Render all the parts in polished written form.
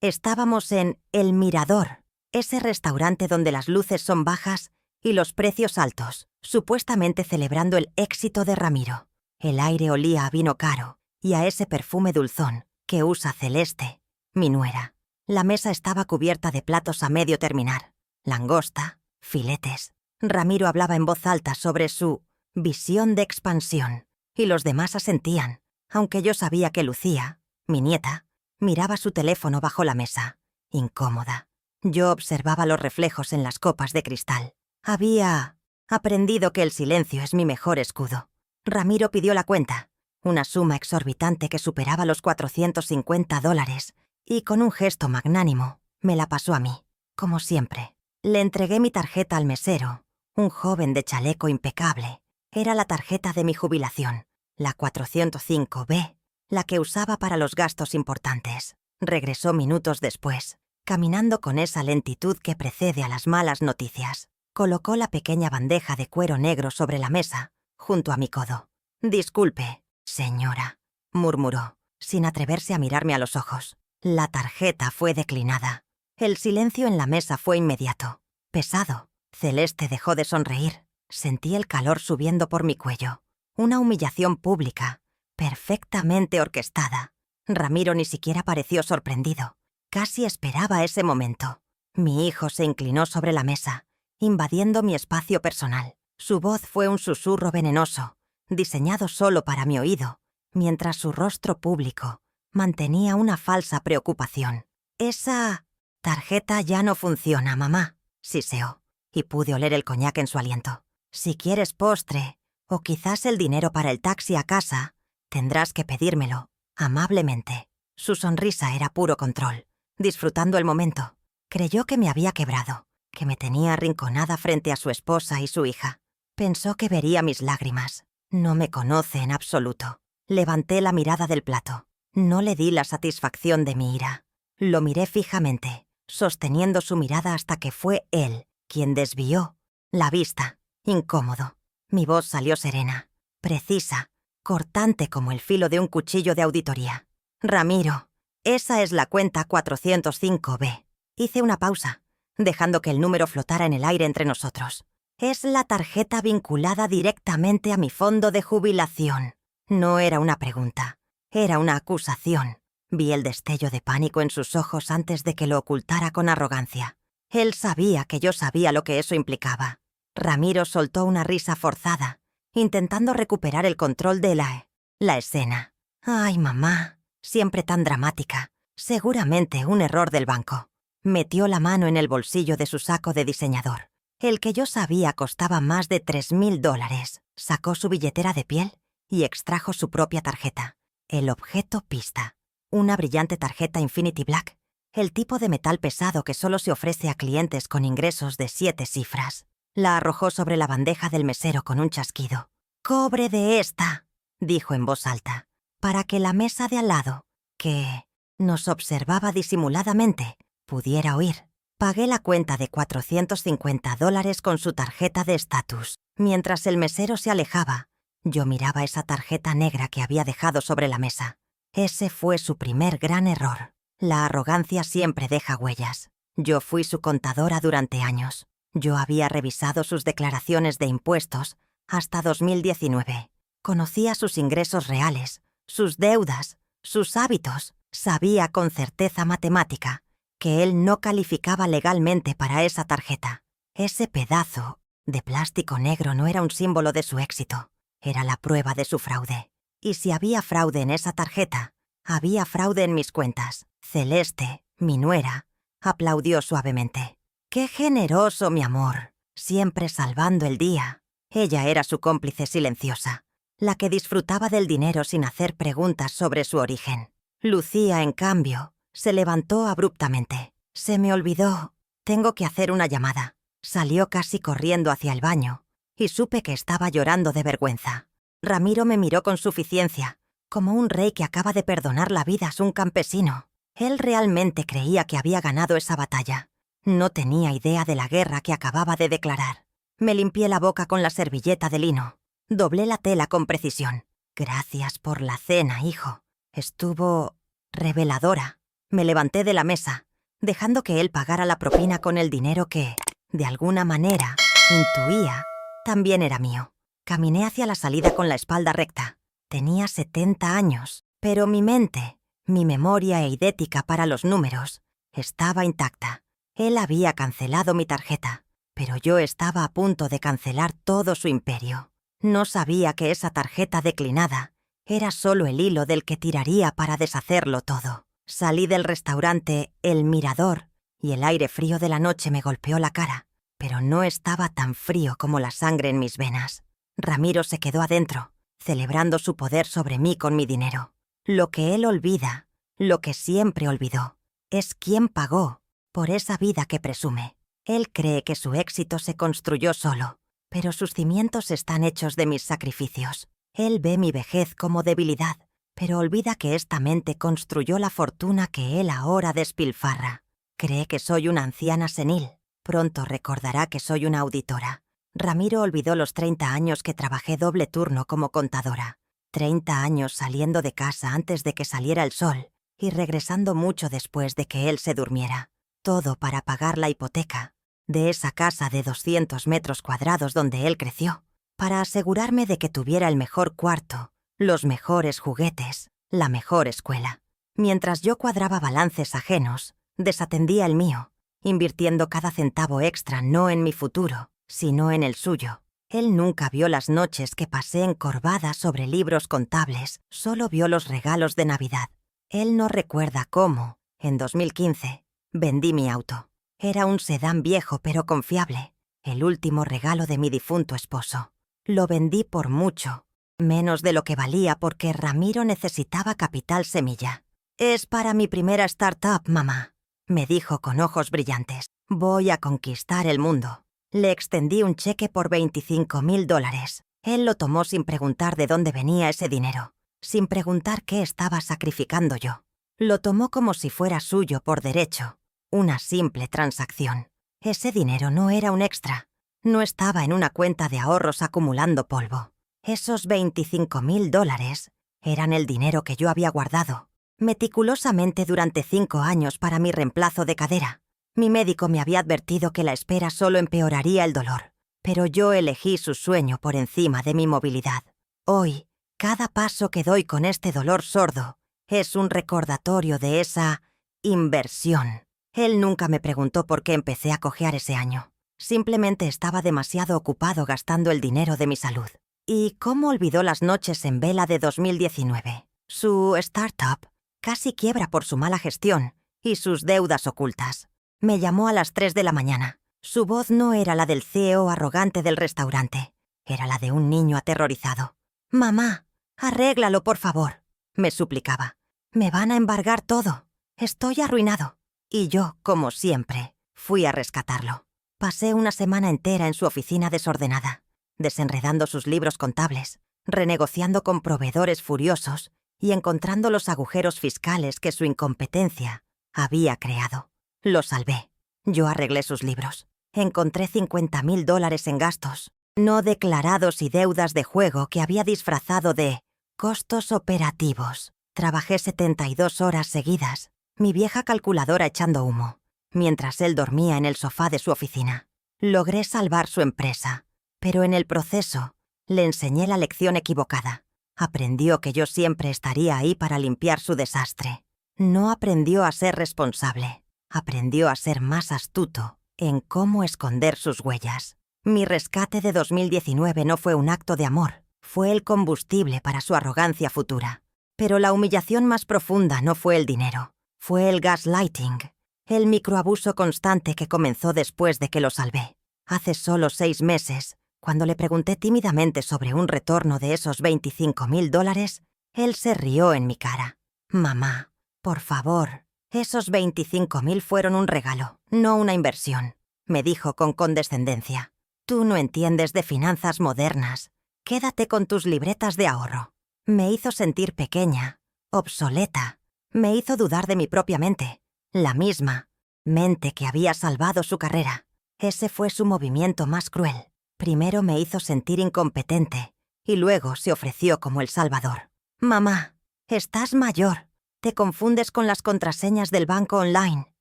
Estábamos en El Mirador, ese restaurante donde las luces son bajas y los precios altos, supuestamente celebrando el éxito de Ramiro. El aire olía a vino caro y a ese perfume dulzón que usa Celeste, mi nuera. La mesa estaba cubierta de platos a medio terminar, langosta, filetes. Ramiro hablaba en voz alta sobre su visión de expansión, y los demás asentían, aunque yo sabía que Lucía, mi nieta, miraba su teléfono bajo la mesa, incómoda. Yo observaba los reflejos en las copas de cristal. Había aprendido que el silencio es mi mejor escudo. Ramiro pidió la cuenta, una suma exorbitante que superaba los $450, y con un gesto magnánimo me la pasó a mí, como siempre. Le entregué mi tarjeta al mesero, un joven de chaleco impecable. Era la tarjeta de mi jubilación, la 405B, la que usaba para los gastos importantes. Regresó minutos después, caminando con esa lentitud que precede a las malas noticias. Colocó la pequeña bandeja de cuero negro sobre la mesa, junto a mi codo. «Disculpe, señora», murmuró, sin atreverse a mirarme a los ojos. La tarjeta fue declinada. El silencio en la mesa fue inmediato, pesado. Celeste dejó de sonreír. Sentí el calor subiendo por mi cuello. Una humillación pública, perfectamente orquestada. Ramiro ni siquiera pareció sorprendido. Casi esperaba ese momento. Mi hijo se inclinó sobre la mesa, invadiendo mi espacio personal. Su voz fue un susurro venenoso, diseñado solo para mi oído, mientras su rostro público mantenía una falsa preocupación. «Esa tarjeta ya no funciona, mamá», siseó, y pude oler el coñac en su aliento. «Si quieres postre, o quizás el dinero para el taxi a casa, tendrás que pedírmelo, amablemente». Su sonrisa era puro control. Disfrutando el momento, creyó que me había quebrado, que me tenía arrinconada frente a su esposa y su hija. Pensó que vería mis lágrimas. No me conoce en absoluto. Levanté la mirada del plato. No le di la satisfacción de mi ira. Lo miré fijamente, sosteniendo su mirada hasta que fue él quien desvió la vista, incómodo. Mi voz salió serena, precisa, cortante como el filo de un cuchillo de auditoría. «Ramiro, esa es la cuenta 405B». Hice una pausa, dejando que el número flotara en el aire entre nosotros. «Es la tarjeta vinculada directamente a mi fondo de jubilación». No era una pregunta, era una acusación. Vi el destello de pánico en sus ojos antes de que lo ocultara con arrogancia. Él sabía que yo sabía lo que eso implicaba. Ramiro soltó una risa forzada, intentando recuperar el control de la escena. «Ay, mamá, siempre tan dramática. Seguramente un error del banco». Metió la mano en el bolsillo de su saco de diseñador. El que yo sabía costaba más de $3,000. Sacó su billetera de piel y extrajo su propia tarjeta. El objeto pista. Una brillante tarjeta Infinity Black. El tipo de metal pesado que solo se ofrece a clientes con ingresos de 7 cifras. La arrojó sobre la bandeja del mesero con un chasquido. «Cobre de esta», dijo en voz alta, para que la mesa de al lado, que nos observaba disimuladamente, pudiera oír. Pagué la cuenta de $450 con su tarjeta de estatus. Mientras el mesero se alejaba, yo miraba esa tarjeta negra que había dejado sobre la mesa. Ese fue su primer gran error. La arrogancia siempre deja huellas. Yo fui su contadora durante años. Yo había revisado sus declaraciones de impuestos hasta 2019. Conocía sus ingresos reales, sus deudas, sus hábitos. Sabía con certeza matemática que él no calificaba legalmente para esa tarjeta. Ese pedazo de plástico negro no era un símbolo de su éxito, era la prueba de su fraude. Y si había fraude en esa tarjeta, había fraude en mis cuentas. Celeste, mi nuera, aplaudió suavemente. «Qué generoso, mi amor, siempre salvando el día». Ella era su cómplice silenciosa, la que disfrutaba del dinero sin hacer preguntas sobre su origen. Lucía, en cambio, se levantó abruptamente. «Se me olvidó. Tengo que hacer una llamada». Salió casi corriendo hacia el baño, y supe que estaba llorando de vergüenza. Ramiro me miró con suficiencia, como un rey que acaba de perdonar la vida a un campesino. Él realmente creía que había ganado esa batalla. No tenía idea de la guerra que acababa de declarar. Me limpié la boca con la servilleta de lino. Doblé la tela con precisión. «Gracias por la cena, hijo. Estuvo reveladora». Me levanté de la mesa, dejando que él pagara la propina con el dinero que, de alguna manera, intuía, también era mío. Caminé hacia la salida con la espalda recta. Tenía 70 años, pero mi mente, mi memoria eidética para los números, estaba intacta. Él había cancelado mi tarjeta, pero yo estaba a punto de cancelar todo su imperio. No sabía que esa tarjeta declinada era solo el hilo del que tiraría para deshacerlo todo. Salí del restaurante El Mirador y el aire frío de la noche me golpeó la cara, pero no estaba tan frío como la sangre en mis venas. Ramiro se quedó adentro, celebrando su poder sobre mí con mi dinero. Lo que él olvida, lo que siempre olvidó, es quién pagó por esa vida que presume. Él cree que su éxito se construyó solo, pero sus cimientos están hechos de mis sacrificios. Él ve mi vejez como debilidad, pero olvida que esta mente construyó la fortuna que él ahora despilfarra. Cree que soy una anciana senil. Pronto recordará que soy una auditora. Ramiro olvidó los 30 años que trabajé doble turno como contadora. 30 años saliendo de casa antes de que saliera el sol y regresando mucho después de que él se durmiera. Todo para pagar la hipoteca de esa casa de 200 metros cuadrados donde él creció, para asegurarme de que tuviera el mejor cuarto, los mejores juguetes, la mejor escuela. Mientras yo cuadraba balances ajenos, desatendía el mío, invirtiendo cada centavo extra no en mi futuro, sino en el suyo. Él nunca vio las noches que pasé encorvada sobre libros contables, solo vio los regalos de Navidad. Él no recuerda cómo, en 2015, vendí mi auto. Era un sedán viejo pero confiable, el último regalo de mi difunto esposo. Lo vendí por mucho, menos de lo que valía porque Ramiro necesitaba capital semilla. «Es para mi primera startup, mamá», me dijo con ojos brillantes. «Voy a conquistar el mundo». Le extendí un cheque por $25,000. Él lo tomó sin preguntar de dónde venía ese dinero, sin preguntar qué estaba sacrificando yo. Lo tomó como si fuera suyo por derecho, una simple transacción. Ese dinero no era un extra, no estaba en una cuenta de ahorros acumulando polvo. Esos $25,000 eran el dinero que yo había guardado meticulosamente durante 5 años para mi reemplazo de cadera. Mi médico me había advertido que la espera solo empeoraría el dolor, pero yo elegí su sueño por encima de mi movilidad. Hoy, cada paso que doy con este dolor sordo es un recordatorio de esa inversión. Él nunca me preguntó por qué empecé a cojear ese año. Simplemente estaba demasiado ocupado gastando el dinero de mi salud. ¿Y cómo olvidó las noches en vela de 2019? Su startup casi quiebra por su mala gestión y sus deudas ocultas. Me llamó a las 3 de la mañana. Su voz no era la del CEO arrogante del restaurante, era la de un niño aterrorizado. «Mamá, arréglalo, por favor», me suplicaba. «Me van a embargar todo. Estoy arruinado». Y yo, como siempre, fui a rescatarlo. Pasé una semana entera en su oficina desordenada, desenredando sus libros contables, renegociando con proveedores furiosos y encontrando los agujeros fiscales que su incompetencia había creado. Lo salvé. Yo arreglé sus libros. Encontré $50,000 en gastos no declarados y deudas de juego que había disfrazado de costos operativos. Trabajé 72 horas seguidas, mi vieja calculadora echando humo, mientras él dormía en el sofá de su oficina. Logré salvar su empresa, pero en el proceso le enseñé la lección equivocada. Aprendió que yo siempre estaría ahí para limpiar su desastre. No aprendió a ser responsable. Aprendió a ser más astuto en cómo esconder sus huellas. Mi rescate de 2019 no fue un acto de amor, fue el combustible para su arrogancia futura. Pero la humillación más profunda no fue el dinero, fue el gaslighting, el microabuso constante que comenzó después de que lo salvé. Hace solo 6 meses, cuando le pregunté tímidamente sobre un retorno de esos $25,000, él se rió en mi cara. «Mamá, por favor, esos 25,000 fueron un regalo, no una inversión», me dijo con condescendencia. «Tú no entiendes de finanzas modernas. Quédate con tus libretas de ahorro». Me hizo sentir pequeña, obsoleta. Me hizo dudar de mi propia mente, la misma mente que había salvado su carrera. Ese fue su movimiento más cruel. Primero me hizo sentir incompetente y luego se ofreció como el salvador. «Mamá, estás mayor. Te confundes con las contraseñas del banco online,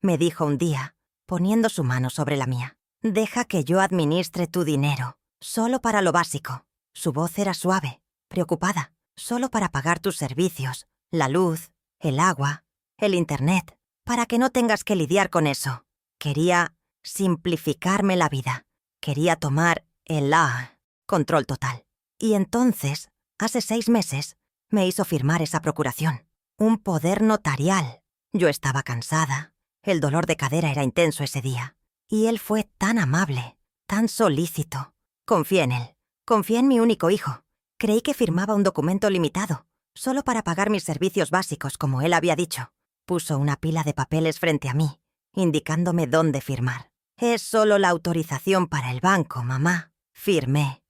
me dijo un día, poniendo su mano sobre la mía. Deja que yo administre tu dinero, solo para lo básico. Su voz era suave, preocupada, solo para pagar tus servicios, la luz, el agua, el internet, para que no tengas que lidiar con eso. Quería simplificarme la vida. Quería tomar el control total. Y entonces, hace 6 meses, me hizo firmar esa procuración. Un poder notarial. Yo estaba cansada. El dolor de cadera era intenso ese día. Y él fue tan amable, tan solícito. Confié en él. Confié en mi único hijo. Creí que firmaba un documento limitado, solo para pagar mis servicios básicos, como él había dicho. Puso una pila de papeles frente a mí, indicándome dónde firmar. Es solo la autorización para el banco, mamá. Firmé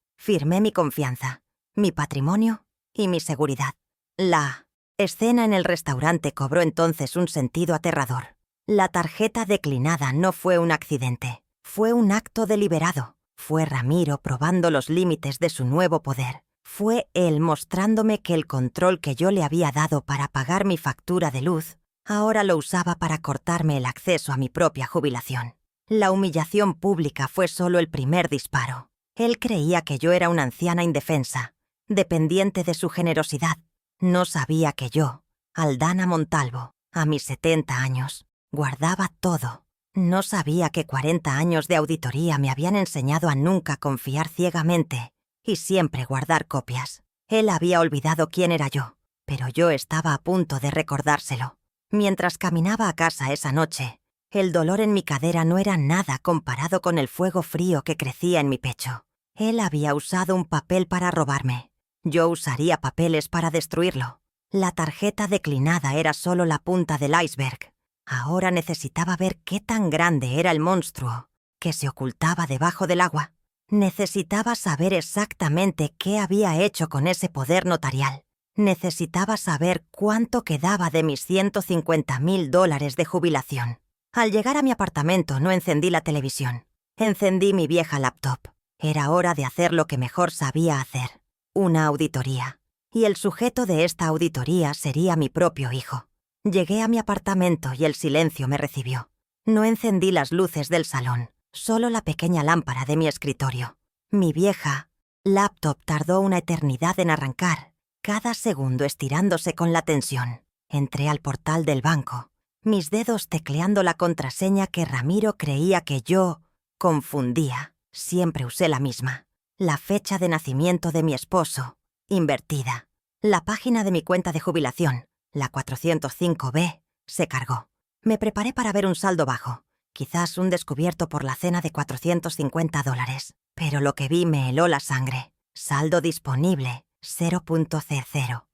mi confianza, mi patrimonio y mi seguridad. La escena en el restaurante cobró entonces un sentido aterrador. La tarjeta declinada no fue un accidente, fue un acto deliberado. Fue Ramiro probando los límites de su nuevo poder. Fue él mostrándome que el control que yo le había dado para pagar mi factura de luz, ahora lo usaba para cortarme el acceso a mi propia jubilación. La humillación pública fue solo el primer disparo. Él creía que yo era una anciana indefensa, dependiente de su generosidad. No sabía que yo, Aldana Montalvo, a mis 70 años, guardaba todo. No sabía que 40 años de auditoría me habían enseñado a nunca confiar ciegamente y siempre guardar copias. Él había olvidado quién era yo, pero yo estaba a punto de recordárselo. Mientras caminaba a casa esa noche, el dolor en mi cadera no era nada comparado con el fuego frío que crecía en mi pecho. Él había usado un papel para robarme. Yo usaría papeles para destruirlo. La tarjeta declinada era solo la punta del iceberg. Ahora necesitaba ver qué tan grande era el monstruo que se ocultaba debajo del agua. Necesitaba saber exactamente qué había hecho con ese poder notarial. Necesitaba saber cuánto quedaba de mis $150,000 de jubilación. Al llegar a mi apartamento no encendí la televisión. Encendí mi vieja laptop. Era hora de hacer lo que mejor sabía hacer. Una auditoría. Y el sujeto de esta auditoría sería mi propio hijo. Llegué a mi apartamento y el silencio me recibió. No encendí las luces del salón, solo la pequeña lámpara de mi escritorio. Mi vieja laptop tardó una eternidad en arrancar, cada segundo estirándose con la tensión. Entré al portal del banco, mis dedos tecleando la contraseña que Ramiro creía que yo confundía. Siempre usé la misma. La fecha de nacimiento de mi esposo, invertida. La página de mi cuenta de jubilación, la 405B, se cargó. Me preparé para ver un saldo bajo, quizás un descubierto por la cena de $450. Pero lo que vi me heló la sangre. Saldo disponible, 0.000.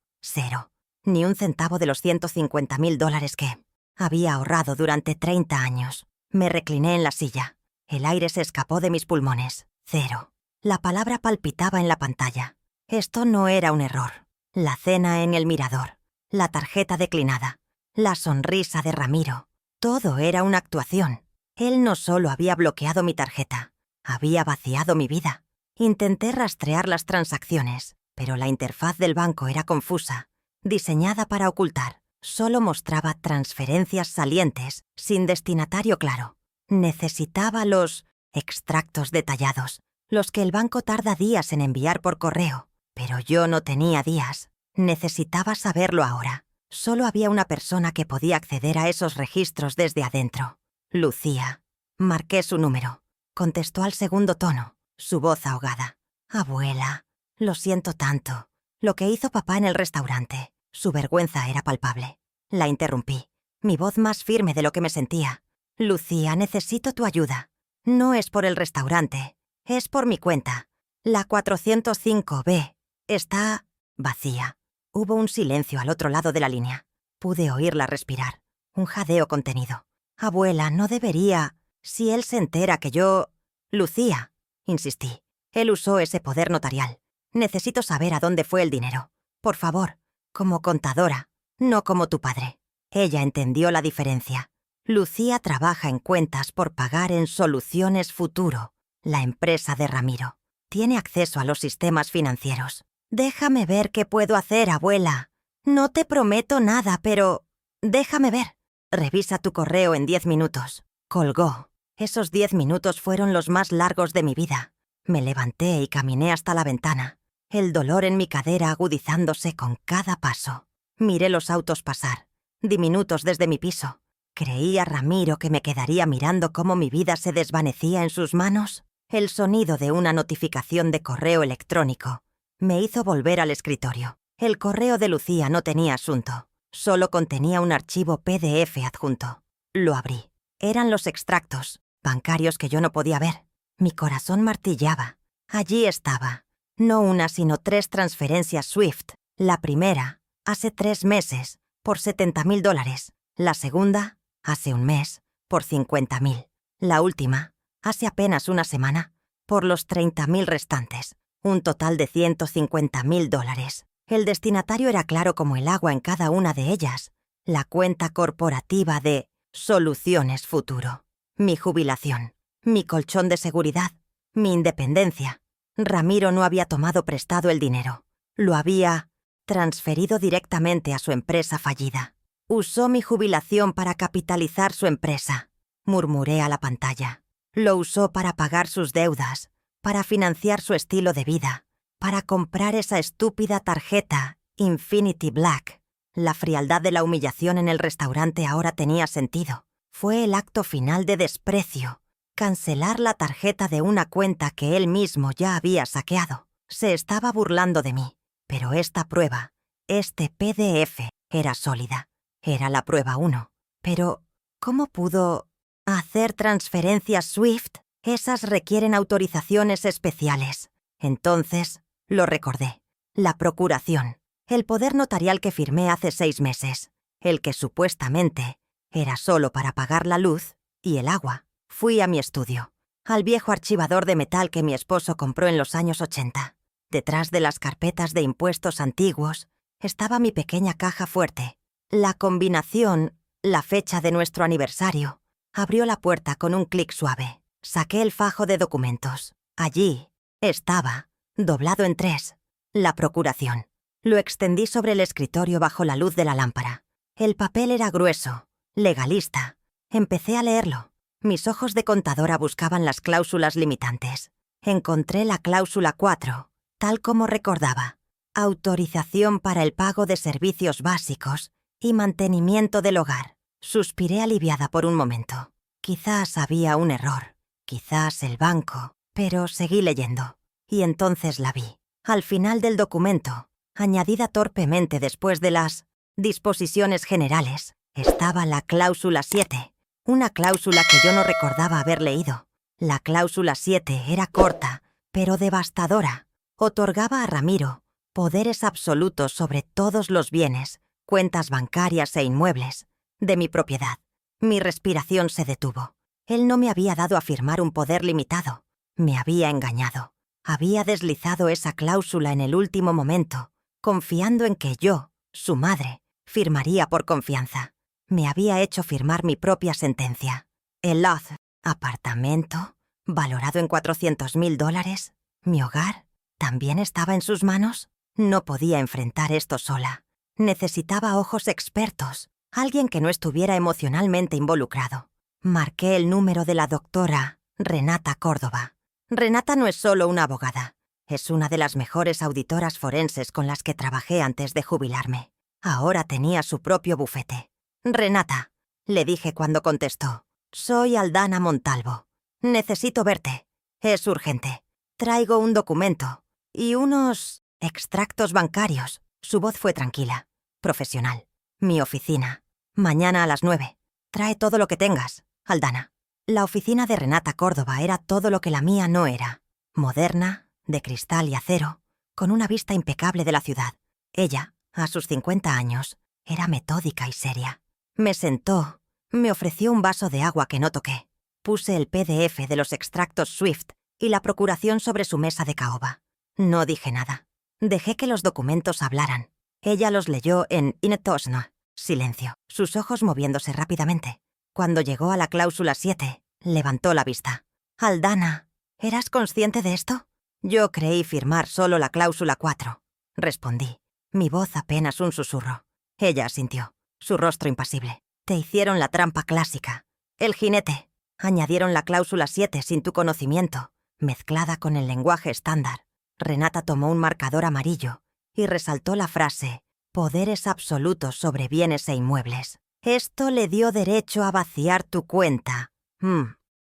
Ni un centavo de los $150,000 que había ahorrado durante 30 años. Me recliné en la silla. El aire se escapó de mis pulmones. 0. La palabra palpitaba en la pantalla. Esto no era un error. La cena en el mirador. La tarjeta declinada, la sonrisa de Ramiro. Todo era una actuación. Él no solo había bloqueado mi tarjeta, había vaciado mi vida. Intenté rastrear las transacciones, pero la interfaz del banco era confusa, diseñada para ocultar. Solo mostraba transferencias salientes, sin destinatario claro. Necesitaba los extractos detallados, los que el banco tarda días en enviar por correo. Pero yo no tenía días. Necesitaba saberlo ahora. Solo había una persona que podía acceder a esos registros desde adentro. Lucía. Marqué su número. Contestó al segundo tono, su voz ahogada. Abuela, lo siento tanto. Lo que hizo papá en el restaurante. Su vergüenza era palpable. La interrumpí, mi voz más firme de lo que me sentía. Lucía, necesito tu ayuda. No es por el restaurante, es por mi cuenta. La 405B está vacía. Hubo un silencio al otro lado de la línea. Pude oírla respirar. Un jadeo contenido. Abuela, no debería. Si él se entera que yo... Lucía, insistí. Él usó ese poder notarial. Necesito saber a dónde fue el dinero. Por favor, como contadora, no como tu padre. Ella entendió la diferencia. Lucía trabaja en cuentas por pagar en Soluciones Futuro, la empresa de Ramiro. Tiene acceso a los sistemas financieros. Déjame ver qué puedo hacer, abuela. No te prometo nada, pero Déjame ver. Revisa tu correo en 10 minutos. Colgó. Esos 10 minutos fueron los más largos de mi vida. Me levanté y caminé hasta la ventana, el dolor en mi cadera agudizándose con cada paso. Miré los autos pasar, diminutos desde mi piso. ¿Creía Ramiro que me quedaría mirando cómo mi vida se desvanecía en sus manos? El sonido de una notificación de correo electrónico me hizo volver al escritorio. El correo de Lucía no tenía asunto, solo contenía un archivo PDF adjunto. Lo abrí. Eran los extractos bancarios que yo no podía ver. Mi corazón martillaba. Allí estaba. No una, sino 3 transferencias SWIFT. La primera, hace 3 meses, por $70,000. La segunda, hace un mes, por $50,000. La última, hace apenas una semana, por los $30,000 restantes. Un total de $150,000. El destinatario era claro como el agua en cada una de ellas. La cuenta corporativa de Soluciones Futuro. Mi jubilación. Mi colchón de seguridad. Mi independencia. Ramiro no había tomado prestado el dinero. Lo había transferido directamente a su empresa fallida. Usó mi jubilación para capitalizar su empresa. Murmuré a la pantalla. Lo usó para pagar sus deudas, para financiar su estilo de vida, para comprar esa estúpida tarjeta Infinity Black. La frialdad de la humillación en el restaurante ahora tenía sentido. Fue el acto final de desprecio. Cancelar la tarjeta de una cuenta que él mismo ya había saqueado. Se estaba burlando de mí. Pero esta prueba, este PDF, era sólida. Era la prueba 1. Pero, ¿cómo pudo hacer transferencias SWIFT? Esas requieren autorizaciones especiales. Entonces, lo recordé. La procuración. El poder notarial que firmé hace 6 meses. El que supuestamente era solo para pagar la luz y el agua. Fui a mi estudio, al viejo archivador de metal que mi esposo compró en los años 80. Detrás de las carpetas de impuestos antiguos estaba mi pequeña caja fuerte. La combinación, la fecha de nuestro aniversario, abrió la puerta con un clic suave. Saqué el fajo de documentos. Allí estaba, doblado en 3, la procuración. Lo extendí sobre el escritorio bajo la luz de la lámpara. El papel era grueso, legalista. Empecé a leerlo. Mis ojos de contadora buscaban las cláusulas limitantes. Encontré la cláusula 4, tal como recordaba. Autorización para el pago de servicios básicos y mantenimiento del hogar. Suspiré aliviada por un momento. Quizás había un error, quizás el banco, pero seguí leyendo. Y entonces la vi. Al final del documento, añadida torpemente después de las disposiciones generales, estaba la cláusula 7. Una cláusula que yo no recordaba haber leído. La cláusula 7 era corta, pero devastadora. Otorgaba a Ramiro poderes absolutos sobre todos los bienes, cuentas bancarias e inmuebles de mi propiedad. Mi respiración se detuvo. Él no me había dado a firmar un poder limitado. Me había engañado. Había deslizado esa cláusula en el último momento, confiando en que yo, su madre, firmaría por confianza. Me había hecho firmar mi propia sentencia. El Loft, apartamento, valorado en $400,000. ¿Mi hogar también estaba en sus manos? No podía enfrentar esto sola. Necesitaba ojos expertos, alguien que no estuviera emocionalmente involucrado. Marqué el número de la doctora Renata Córdoba. Renata no es solo una abogada. Es una de las mejores auditoras forenses con las que trabajé antes de jubilarme. Ahora tenía su propio bufete. «Renata», le dije cuando contestó. «Soy Aldana Montalvo. Necesito verte. Es urgente. Traigo un documento y unos extractos bancarios». Su voz fue tranquila, profesional. «Mi oficina. Mañana a las 9. Trae todo lo que tengas, Aldana». La oficina de Renata Córdoba era todo lo que la mía no era. Moderna, de cristal y acero, con una vista impecable de la ciudad. Ella, a sus 50 años, era metódica y seria. Me sentó, me ofreció un vaso de agua que no toqué. Puse el PDF de los extractos SWIFT y la procuración sobre su mesa de caoba. No dije nada. Dejé que los documentos hablaran. Ella los leyó en inetosna, silencio, sus ojos moviéndose rápidamente. Cuando llegó a la cláusula 7, levantó la vista. «Aldana, ¿eras consciente de esto?» «Yo creí firmar solo la cláusula 4», respondí, mi voz apenas un susurro. Ella asintió. su rostro impasible. Te hicieron la trampa clásica. El jinete. Añadieron la cláusula 7 sin tu conocimiento, mezclada con el lenguaje estándar. Renata tomó un marcador amarillo y resaltó la frase «poderes absolutos sobre bienes e inmuebles». Esto le dio derecho a vaciar tu cuenta.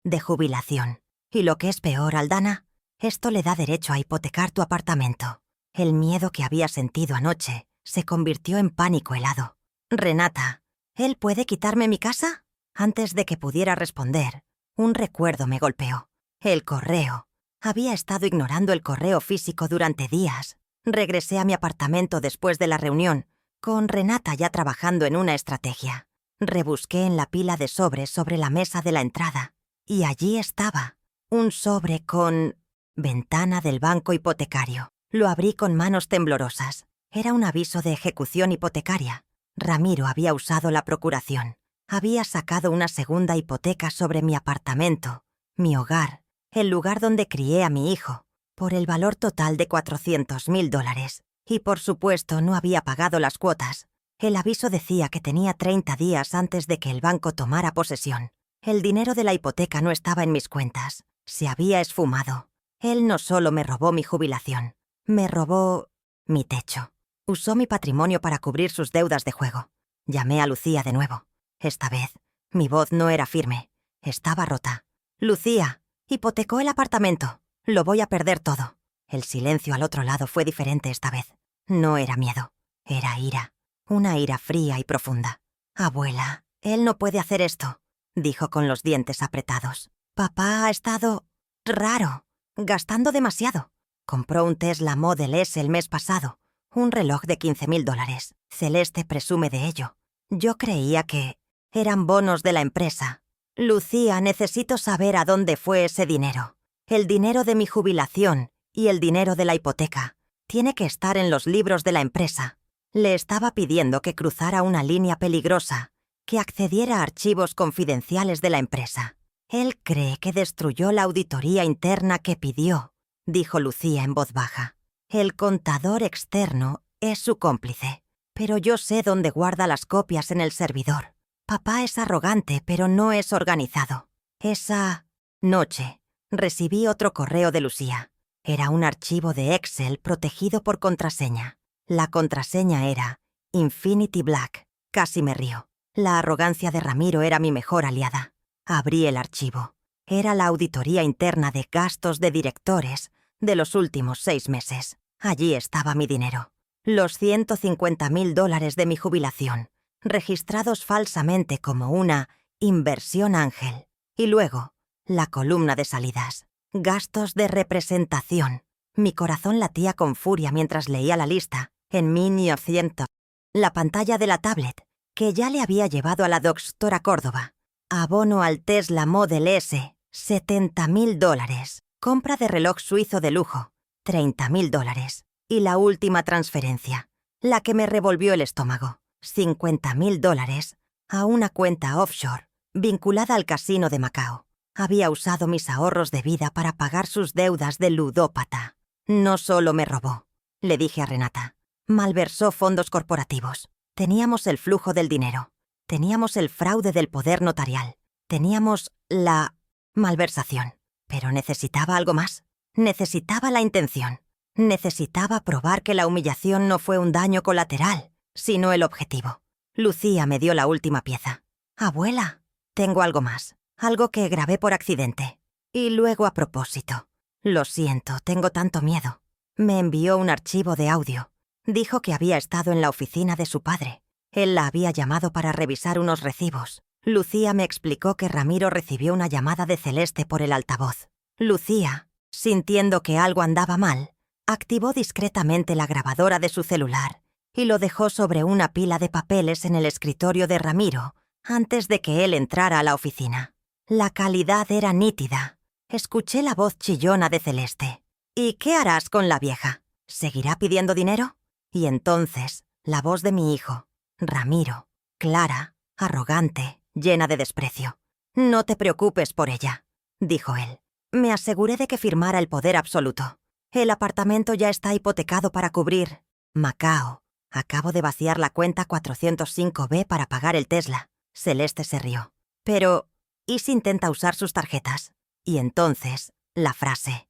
De jubilación. Y lo que es peor, Aldana, esto le da derecho a hipotecar tu apartamento. El miedo que había sentido anoche se convirtió en pánico helado. Renata, ¿él puede quitarme mi casa? Antes de que pudiera responder, un recuerdo me golpeó. El correo. Había estado ignorando el correo físico durante días. Regresé a mi apartamento después de la reunión, con Renata ya trabajando en una estrategia. Rebusqué en la pila de sobres sobre la mesa de la entrada, y allí estaba, un sobre con ventana del banco hipotecario. Lo abrí con manos temblorosas. Era un aviso de ejecución hipotecaria. Ramiro había usado la procuración. Había sacado una segunda hipoteca sobre mi apartamento, mi hogar, el lugar donde crié a mi hijo, por el valor total de $400,000. Y por supuesto no había pagado las cuotas. El aviso decía que tenía 30 días antes de que el banco tomara posesión. El dinero de la hipoteca no estaba en mis cuentas. Se había esfumado. Él no solo me robó mi jubilación, me robó mi techo. Usó mi patrimonio para cubrir sus deudas de juego. Llamé a Lucía de nuevo. Esta vez, mi voz no era firme. Estaba rota. «Lucía, hipotecó el apartamento. Lo voy a perder todo». El silencio al otro lado fue diferente esta vez. No era miedo. Era ira. Una ira fría y profunda. «Abuela, él no puede hacer esto», dijo con los dientes apretados. «Papá ha estado raro, gastando demasiado. Compró un Tesla Model S el mes pasado, un reloj de $15,000. Celeste presume de ello. Yo creía que eran bonos de la empresa. Lucía, necesito saber a dónde fue ese dinero. El dinero de mi jubilación y el dinero de la hipoteca. Tiene que estar en los libros de la empresa». Le estaba pidiendo que cruzara una línea peligrosa, que accediera a archivos confidenciales de la empresa. «Él cree que destruyó la auditoría interna que pidió», dijo Lucía en voz baja. «El contador externo es su cómplice, pero yo sé dónde guarda las copias en el servidor. Papá es arrogante, pero no es organizado». Esa noche recibí otro correo de Lucía. Era un archivo de Excel protegido por contraseña. La contraseña era Infinity Black. Casi me río. La arrogancia de Ramiro era mi mejor aliada. Abrí el archivo. Era la auditoría interna de gastos de directores de los últimos 6 meses. Allí estaba mi dinero. Los $150,000 de mi jubilación, registrados falsamente como una inversión ángel. Y luego, la columna de salidas. Gastos de representación. Mi corazón latía con furia mientras leía la lista. En 1900. La pantalla de la tablet, que ya le había llevado a la doctora Córdoba. Abono al Tesla Model S, $70,000. Compra de reloj suizo de lujo, $30,000. Y la última transferencia, la que me revolvió el estómago, $50,000 a una cuenta offshore, vinculada al casino de Macao. Había usado mis ahorros de vida para pagar sus deudas de ludópata. No solo me robó, le dije a Renata. Malversó fondos corporativos. Teníamos el flujo del dinero. Teníamos el fraude del poder notarial. Teníamos la malversación. Pero necesitaba algo más. Necesitaba la intención. Necesitaba probar que la humillación no fue un daño colateral, sino el objetivo. Lucía me dio la última pieza. «Abuela, tengo algo más. Algo que grabé por accidente. Y luego a propósito. Lo siento, tengo tanto miedo». Me envió un archivo de audio. Dijo que había estado en la oficina de su padre. Él la había llamado para revisar unos recibos. Lucía me explicó que Ramiro recibió una llamada de Celeste por el altavoz. Lucía, sintiendo que algo andaba mal, activó discretamente la grabadora de su celular y lo dejó sobre una pila de papeles en el escritorio de Ramiro antes de que él entrara a la oficina. La calidad era nítida. Escuché la voz chillona de Celeste. «¿Y qué harás con la vieja? ¿Seguirá pidiendo dinero?» Y entonces, la voz de mi hijo, Ramiro, clara, arrogante, llena de desprecio. «No te preocupes por ella», dijo él. «Me aseguré de que firmara el poder absoluto. El apartamento ya está hipotecado para cubrir Macao Acabo de vaciar la cuenta 405B para pagar el Tesla. Celeste se rió. Pero, ¿y si intenta usar sus tarjetas? Y entonces, la frase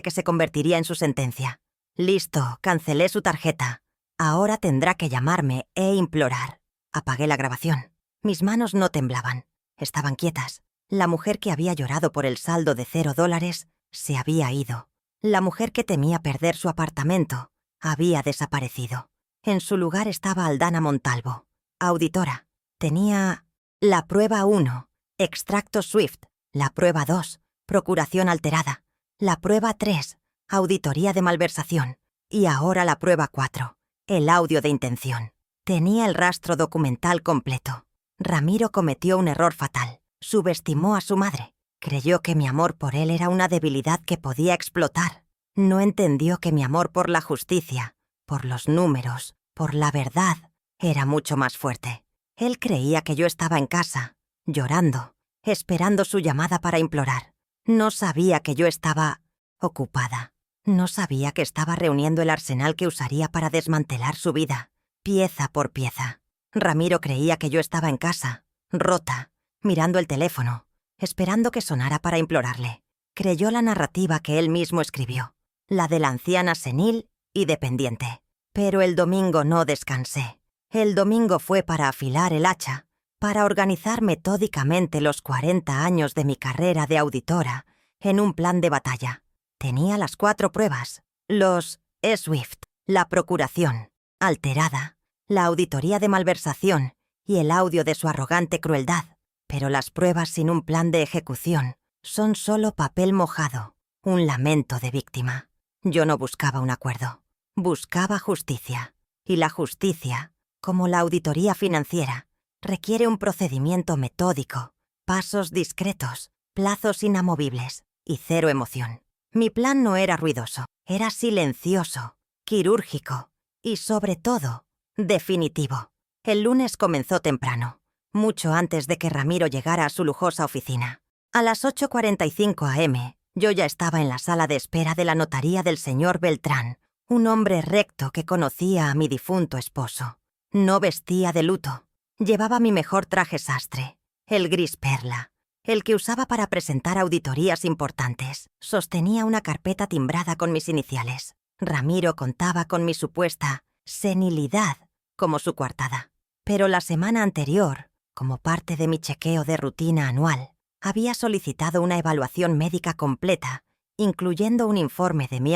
que se convertiría en su sentencia. Listo, cancelé su tarjeta. Ahora tendrá que llamarme e implorar. Apagué la grabación. Mis manos no temblaban. Estaban quietas. La mujer que había llorado por el saldo de $0 se había ido. La mujer que temía perder su apartamento había desaparecido. En su lugar estaba Aldana Montalvo, auditora. Tenía la prueba 1, extracto SWIFT, la prueba 2, procuración alterada, la prueba 3, auditoría de malversación, y ahora la prueba 4, el audio de intención. Tenía el rastro documental completo. Ramiro cometió un error fatal. Subestimó a su madre. Creyó que mi amor por él era una debilidad que podía explotar. No entendió que mi amor por la justicia, por los números, por la verdad, era mucho más fuerte. Él creía que yo estaba en casa, llorando, esperando su llamada para implorar. No sabía que yo estaba ocupada. No sabía que estaba reuniendo el arsenal que usaría para desmantelar su vida, pieza por pieza. Ramiro creía que yo estaba en casa, rota, mirando el teléfono, esperando que sonara para implorarle. Creyó la narrativa que él mismo escribió, la de la anciana senil y dependiente. Pero el domingo no descansé. El domingo fue para afilar el hacha, para organizar metódicamente los 40 años de mi carrera de auditora en un plan de batalla. Tenía las 4 pruebas, los SWIFT, la procuración alterada, la auditoría de malversación y el audio de su arrogante crueldad. Pero las pruebas sin un plan de ejecución son solo papel mojado, un lamento de víctima. Yo no buscaba un acuerdo, buscaba justicia. Y la justicia, como la auditoría financiera, requiere un procedimiento metódico, pasos discretos, plazos inamovibles y cero emoción. Mi plan no era ruidoso, era silencioso, quirúrgico y, sobre todo, definitivo. El lunes comenzó temprano, mucho antes de que Ramiro llegara a su lujosa oficina. A las 8:45 am, yo ya estaba en la sala de espera de la notaría del señor Beltrán, un hombre recto que conocía a mi difunto esposo. No vestía de luto. Llevaba mi mejor traje sastre, el gris perla, el que usaba para presentar auditorías importantes. Sostenía una carpeta timbrada con mis iniciales. Ramiro contaba con mi supuesta senilidad como su coartada. Pero la semana anterior, como parte de mi chequeo de rutina anual, había solicitado una evaluación médica completa, incluyendo un informe de mi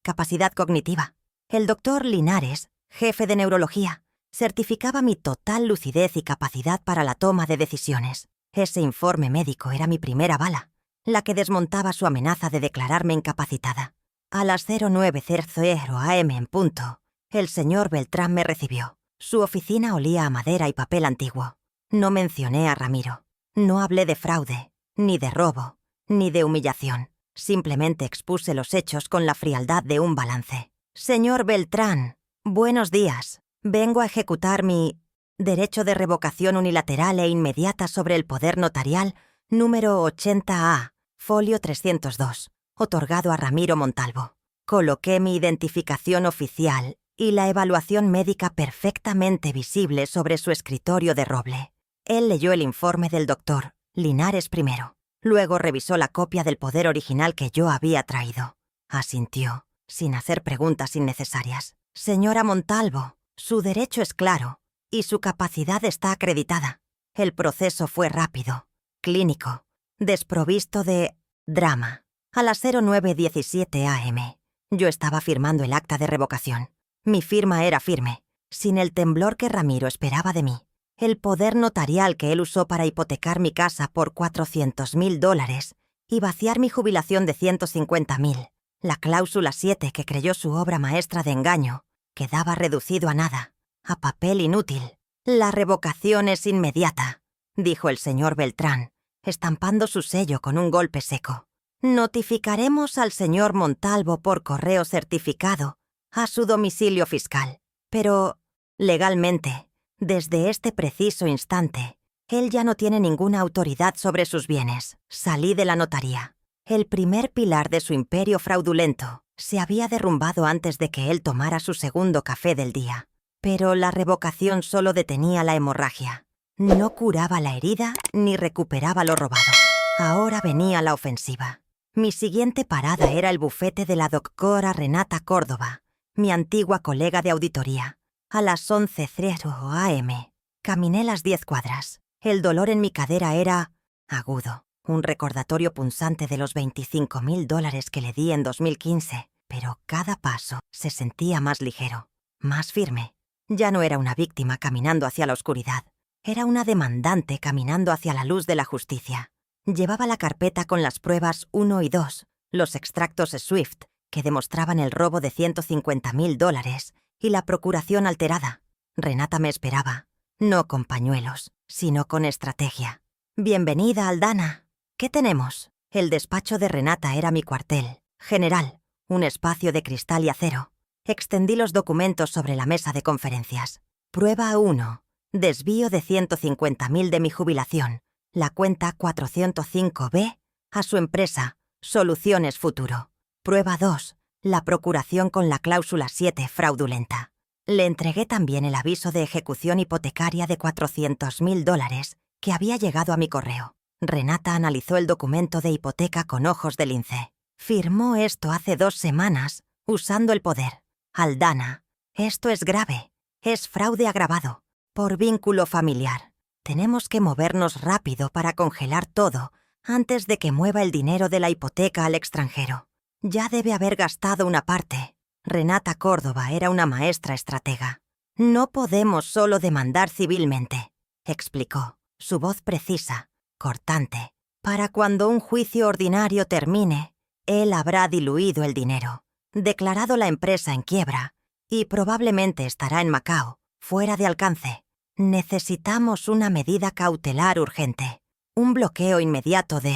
capacidad cognitiva. El doctor Linares, jefe de neurología, certificaba mi total lucidez y capacidad para la toma de decisiones. Ese informe médico era mi primera bala, la que desmontaba su amenaza de declararme incapacitada. A las 09:00 am en punto, el señor Beltrán me recibió. Su oficina olía a madera y papel antiguo. No mencioné a Ramiro. No hablé de fraude, ni de robo, ni de humillación. Simplemente expuse los hechos con la frialdad de un balance. Señor Beltrán, buenos días. Vengo a ejecutar mi derecho de revocación unilateral e inmediata sobre el poder notarial número 80A, folio 302, otorgado a Ramiro Montalvo. Coloqué mi identificación oficial y la evaluación médica perfectamente visible sobre su escritorio de roble. Él leyó el informe del doctor Linares primero. Luego revisó la copia del poder original que yo había traído. Asintió, sin hacer preguntas innecesarias. Señora Montalvo, su derecho es claro y su capacidad está acreditada. El proceso fue rápido, clínico, desprovisto de drama. A las 09:17 am, yo estaba firmando el acta de revocación. Mi firma era firme, sin el temblor que Ramiro esperaba de mí. El poder notarial que él usó para hipotecar mi casa por $400,000 y vaciar mi jubilación de $150,000. La cláusula 7 que creyó su obra maestra de engaño quedaba reducido a nada, a papel inútil. La revocación es inmediata, dijo el señor Beltrán, estampando su sello con un golpe seco. Notificaremos al señor Montalvo por correo certificado a su domicilio fiscal. Pero, legalmente, desde este preciso instante, él ya no tiene ninguna autoridad sobre sus bienes. Salí de la notaría. El primer pilar de su imperio fraudulento Se había derrumbado antes de que él tomara su segundo café del día. Pero la revocación solo detenía la hemorragia. No curaba la herida ni recuperaba lo robado. Ahora venía la ofensiva. Mi siguiente parada era el bufete de la doctora Renata Córdoba, mi antigua colega de auditoría. A las 11:00 am. Caminé las 10 cuadras. El dolor en mi cadera era agudo, un recordatorio punzante de los $25,000 que le di en 2015, pero cada paso se sentía más ligero, más firme. Ya no era una víctima caminando hacia la oscuridad, era una demandante caminando hacia la luz de la justicia. Llevaba la carpeta con las pruebas 1 y 2, los extractos SWIFT que demostraban el robo de $150,000 y la procuración alterada. Renata me esperaba, no con pañuelos, sino con estrategia. «Bienvenida, Aldana. ¿Qué tenemos?» El despacho de Renata era mi cuartel general, un espacio de cristal y acero. Extendí los documentos sobre la mesa de conferencias. Prueba 1. Desvío de $150,000 de mi jubilación, la cuenta 405B, a su empresa, Soluciones Futuro. Prueba 2. La procuración con la cláusula 7 fraudulenta. Le entregué también el aviso de ejecución hipotecaria de $400,000 que había llegado a mi correo. Renata analizó el documento de hipoteca con ojos de lince. Firmó esto hace 2 semanas, usando el poder. Aldana, esto es grave. Es fraude agravado, por vínculo familiar. Tenemos que movernos rápido para congelar todo antes de que mueva el dinero de la hipoteca al extranjero. Ya debe haber gastado una parte. Renata Córdoba era una maestra estratega. No podemos solo demandar civilmente, explicó, su voz precisa, cortante. Para cuando un juicio ordinario termine, él habrá diluido el dinero, declarado la empresa en quiebra y probablemente estará en Macao, fuera de alcance. Necesitamos una medida cautelar urgente, un bloqueo inmediato de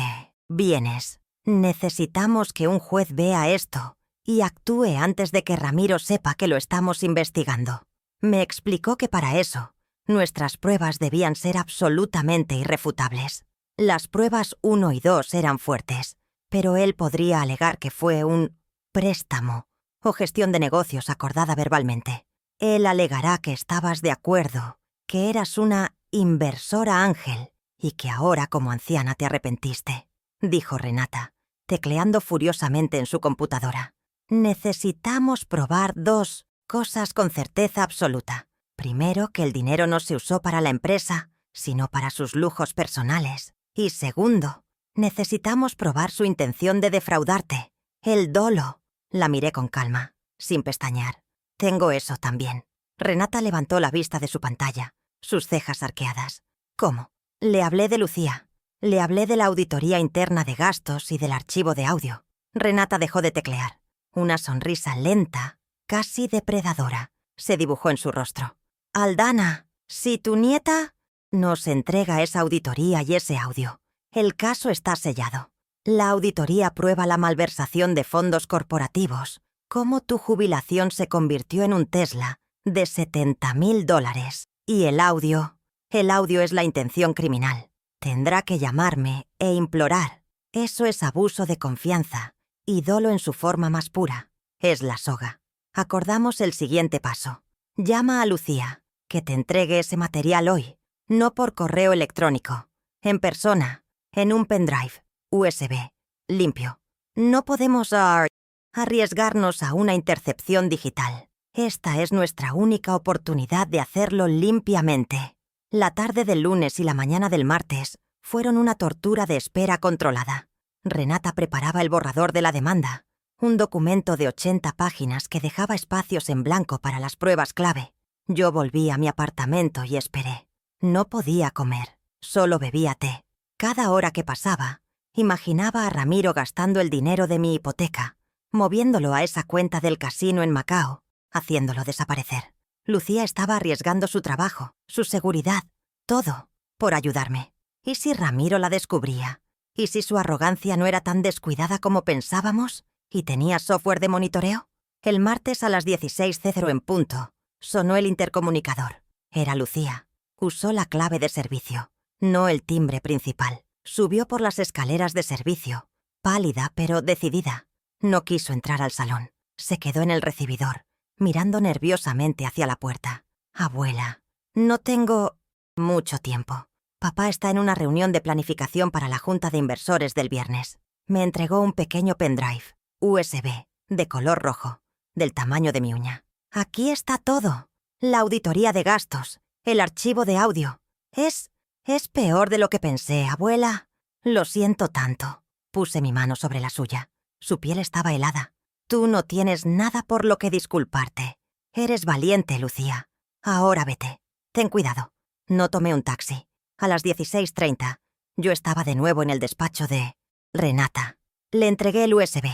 bienes. Necesitamos que un juez vea esto y actúe antes de que Ramiro sepa que lo estamos investigando. Me explicó que para eso, nuestras pruebas debían ser absolutamente irrefutables. Las pruebas 1 y 2 eran fuertes, pero él podría alegar que fue un préstamo o gestión de negocios acordada verbalmente. Él alegará que estabas de acuerdo, que eras una inversora ángel y que ahora como anciana te arrepentiste, dijo Renata, tecleando furiosamente en su computadora. Necesitamos probar 2 cosas con certeza absoluta. Primero, que el dinero no se usó para la empresa, sino para sus lujos personales. Y segundo, necesitamos probar su intención de defraudarte. El dolo. La miré con calma, sin pestañear. Tengo eso también. Renata levantó la vista de su pantalla, sus cejas arqueadas. ¿Cómo? Le hablé de Lucía. Le hablé de la auditoría interna de gastos y del archivo de audio. Renata dejó de teclear. Una sonrisa lenta, casi depredadora, se dibujó en su rostro. Aldana, si tu nieta nos entrega esa auditoría y ese audio, el caso está sellado. La auditoría prueba la malversación de fondos corporativos, cómo tu jubilación se convirtió en un Tesla de $70,000. Y el audio es la intención criminal. Tendrá que llamarme e implorar. Eso es abuso de confianza y dolo en su forma más pura. Es la soga. Acordamos el siguiente paso. Llama a Lucía, que te entregue ese material hoy, no por correo electrónico, en persona, en un pendrive, USB, limpio. No podemos arriesgarnos a una intercepción digital. Esta es nuestra única oportunidad de hacerlo limpiamente. La tarde del lunes y la mañana del martes fueron una tortura de espera controlada. Renata preparaba el borrador de la demanda, un documento de 80 páginas que dejaba espacios en blanco para las pruebas clave. Yo volví a mi apartamento y esperé. No podía comer, solo bebía té. Cada hora que pasaba, imaginaba a Ramiro gastando el dinero de mi hipoteca, moviéndolo a esa cuenta del casino en Macao, haciéndolo desaparecer. Lucía estaba arriesgando su trabajo, su seguridad, todo, por ayudarme. ¿Y si Ramiro la descubría? ¿Y si su arrogancia no era tan descuidada como pensábamos? ¿Y tenía software de monitoreo? El martes a las 16:00 en punto, sonó el intercomunicador. Era Lucía. Usó la clave de servicio, no el timbre principal. Subió por las escaleras de servicio, pálida pero decidida. No quiso entrar al salón. Se quedó en el recibidor, mirando nerviosamente hacia la puerta. Abuela, no tengo mucho tiempo. Papá está en una reunión de planificación para la junta de inversores del viernes. Me entregó un pequeño pendrive, USB, de color rojo, del tamaño de mi uña. Aquí está todo. La auditoría de gastos, el archivo de audio. Es peor de lo que pensé, abuela. Lo siento tanto. Puse mi mano sobre la suya. Su piel estaba helada. Tú no tienes nada por lo que disculparte. Eres valiente, Lucía. Ahora vete. Ten cuidado. No tomé un taxi. A las 16:30, yo estaba de nuevo en el despacho de Renata. Le entregué el USB.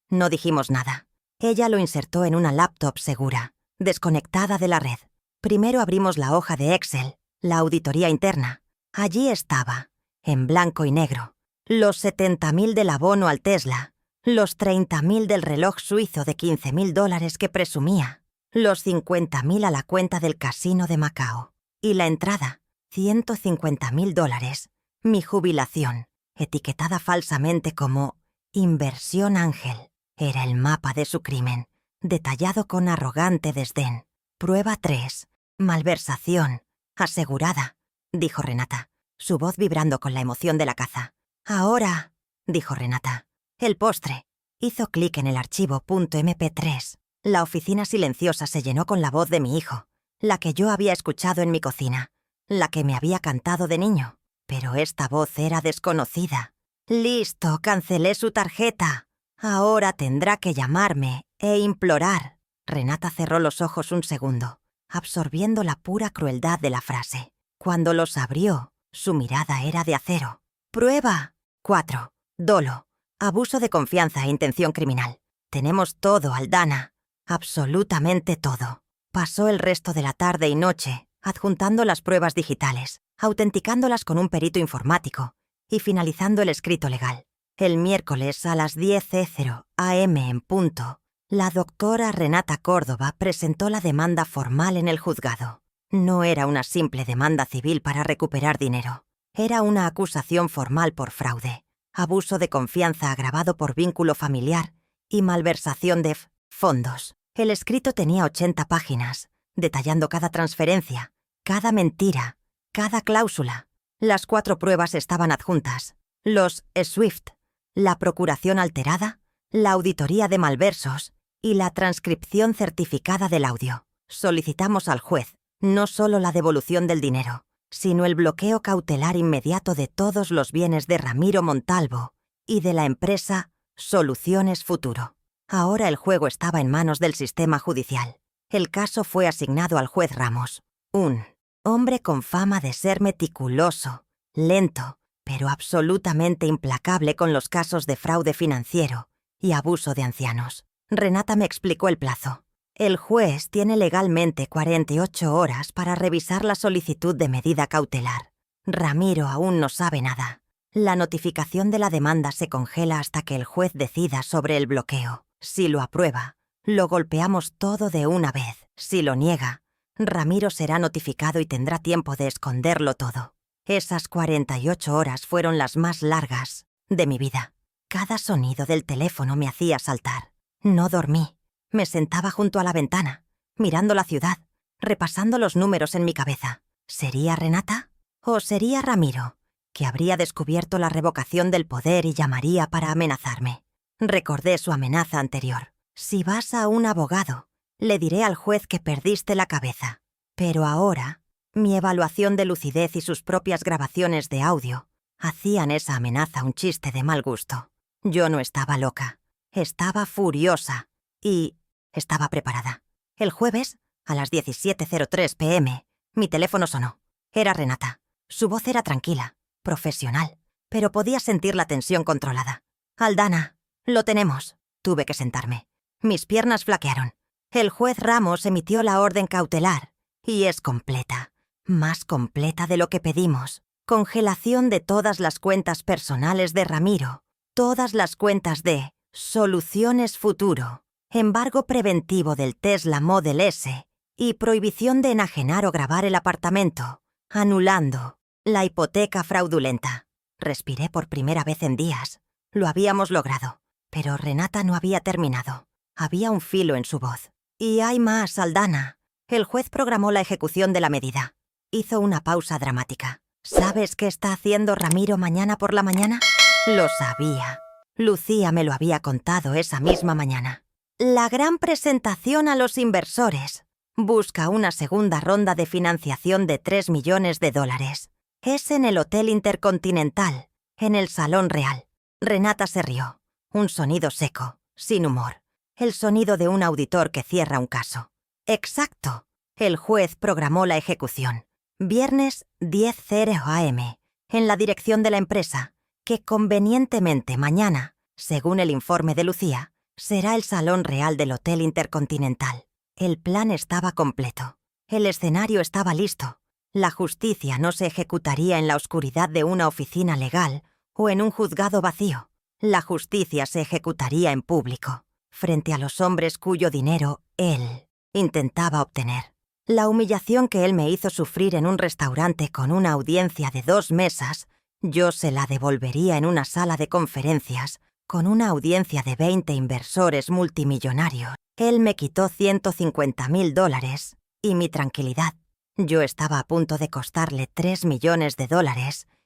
No dijimos nada. Ella lo insertó en una laptop segura, desconectada de la red. Primero abrimos la hoja de Excel, la auditoría interna. Allí estaba, en blanco y negro, los 70.000 del abono al Tesla, los 30.000 del reloj suizo de $15.000 que presumía, los 50.000 a la cuenta del casino de Macao. Y la entrada, $150.000, mi jubilación, etiquetada falsamente como Inversión Ángel. Era el mapa de su crimen, detallado con arrogante desdén. Prueba 3. Malversación. Asegurada, dijo Renata, su voz vibrando con la emoción de la caza. Ahora, dijo Renata, el postre. Hizo clic en el archivo .mp3. La oficina silenciosa se llenó con la voz de mi hijo, la que yo había escuchado en mi cocina, la que me había cantado de niño. Pero esta voz era desconocida. Listo, cancelé su tarjeta. Ahora tendrá que llamarme e implorar. Renata cerró los ojos un segundo, absorbiendo la pura crueldad de la frase. Cuando los abrió, su mirada era de acero. Prueba 4. Dolo. Abuso de confianza e intención criminal. Tenemos todo, Aldana. Absolutamente todo. Pasó el resto de la tarde y noche adjuntando las pruebas digitales, autenticándolas con un perito informático y finalizando el escrito legal. El miércoles a las 10:00 am en punto, la doctora Renata Córdoba presentó la demanda formal en el juzgado. No era una simple demanda civil para recuperar dinero. Era una acusación formal por fraude, abuso de confianza agravado por vínculo familiar y malversación de fondos. El escrito tenía 80 páginas, detallando cada transferencia, cada mentira, cada cláusula. Las 4 pruebas estaban adjuntas. Los SWIFT, la procuración alterada, la auditoría de malversos y la transcripción certificada del audio. Solicitamos al juez no solo la devolución del dinero, sino el bloqueo cautelar inmediato de todos los bienes de Ramiro Montalvo y de la empresa Soluciones Futuro. Ahora el juego estaba en manos del sistema judicial. El caso fue asignado al juez Ramos, un hombre con fama de ser meticuloso, lento, pero absolutamente implacable con los casos de fraude financiero y abuso de ancianos. Renata me explicó el plazo. El juez tiene legalmente 48 horas para revisar la solicitud de medida cautelar. Ramiro aún no sabe nada. La notificación de la demanda se congela hasta que el juez decida sobre el bloqueo. Si lo aprueba, lo golpeamos todo de una vez. Si lo niega, Ramiro será notificado y tendrá tiempo de esconderlo todo. Esas 48 horas fueron las más largas de mi vida. Cada sonido del teléfono me hacía saltar. No dormí. Me sentaba junto a la ventana, mirando la ciudad, repasando los números en mi cabeza. ¿Sería Renata? ¿O sería Ramiro, que habría descubierto la revocación del poder y llamaría para amenazarme? Recordé su amenaza anterior. Si vas a un abogado, le diré al juez que perdiste la cabeza. Pero ahora, mi evaluación de lucidez y sus propias grabaciones de audio hacían esa amenaza un chiste de mal gusto. Yo no estaba loca. Estaba furiosa. Y estaba preparada. El jueves, a las 17:03 p.m., mi teléfono sonó. Era Renata. Su voz era tranquila, profesional, pero podía sentir la tensión controlada. Aldana, lo tenemos. Tuve que sentarme. Mis piernas flaquearon. El juez Ramos emitió la orden cautelar, y es completa, más completa de lo que pedimos. Congelación de todas las cuentas personales de Ramiro, todas las cuentas de Soluciones Futuro, embargo preventivo del Tesla Model S y prohibición de enajenar o grabar el apartamento, anulando la hipoteca fraudulenta. Respiré por primera vez en días. Lo habíamos logrado, pero Renata no había terminado. Había un filo en su voz. «Y hay más, Aldana». El juez programó la ejecución de la medida. Hizo una pausa dramática. «¿Sabes qué está haciendo Ramiro mañana por la mañana?» Lo sabía. Lucía me lo había contado esa misma mañana. La gran presentación a los inversores. Busca una segunda ronda de financiación de $3 millones. Es en el Hotel Intercontinental, en el Salón Real. Renata se rió. Un sonido seco, sin humor. El sonido de un auditor que cierra un caso. Exacto. El juez programó la ejecución. Viernes 10:00 am, en la dirección de la empresa, que convenientemente mañana, según el informe de Lucía, será el Salón Real del Hotel Intercontinental. El plan estaba completo. El escenario estaba listo. La justicia no se ejecutaría en la oscuridad de una oficina legal o en un juzgado vacío. La justicia se ejecutaría en público, frente a los hombres cuyo dinero él intentaba obtener. La humillación que él me hizo sufrir en un restaurante con una audiencia de 2 mesas, yo se la devolvería en una sala de conferencias con una audiencia de 20 inversores multimillonarios. Él me quitó $150.000 y mi tranquilidad. Yo estaba a punto de costarle $3 millones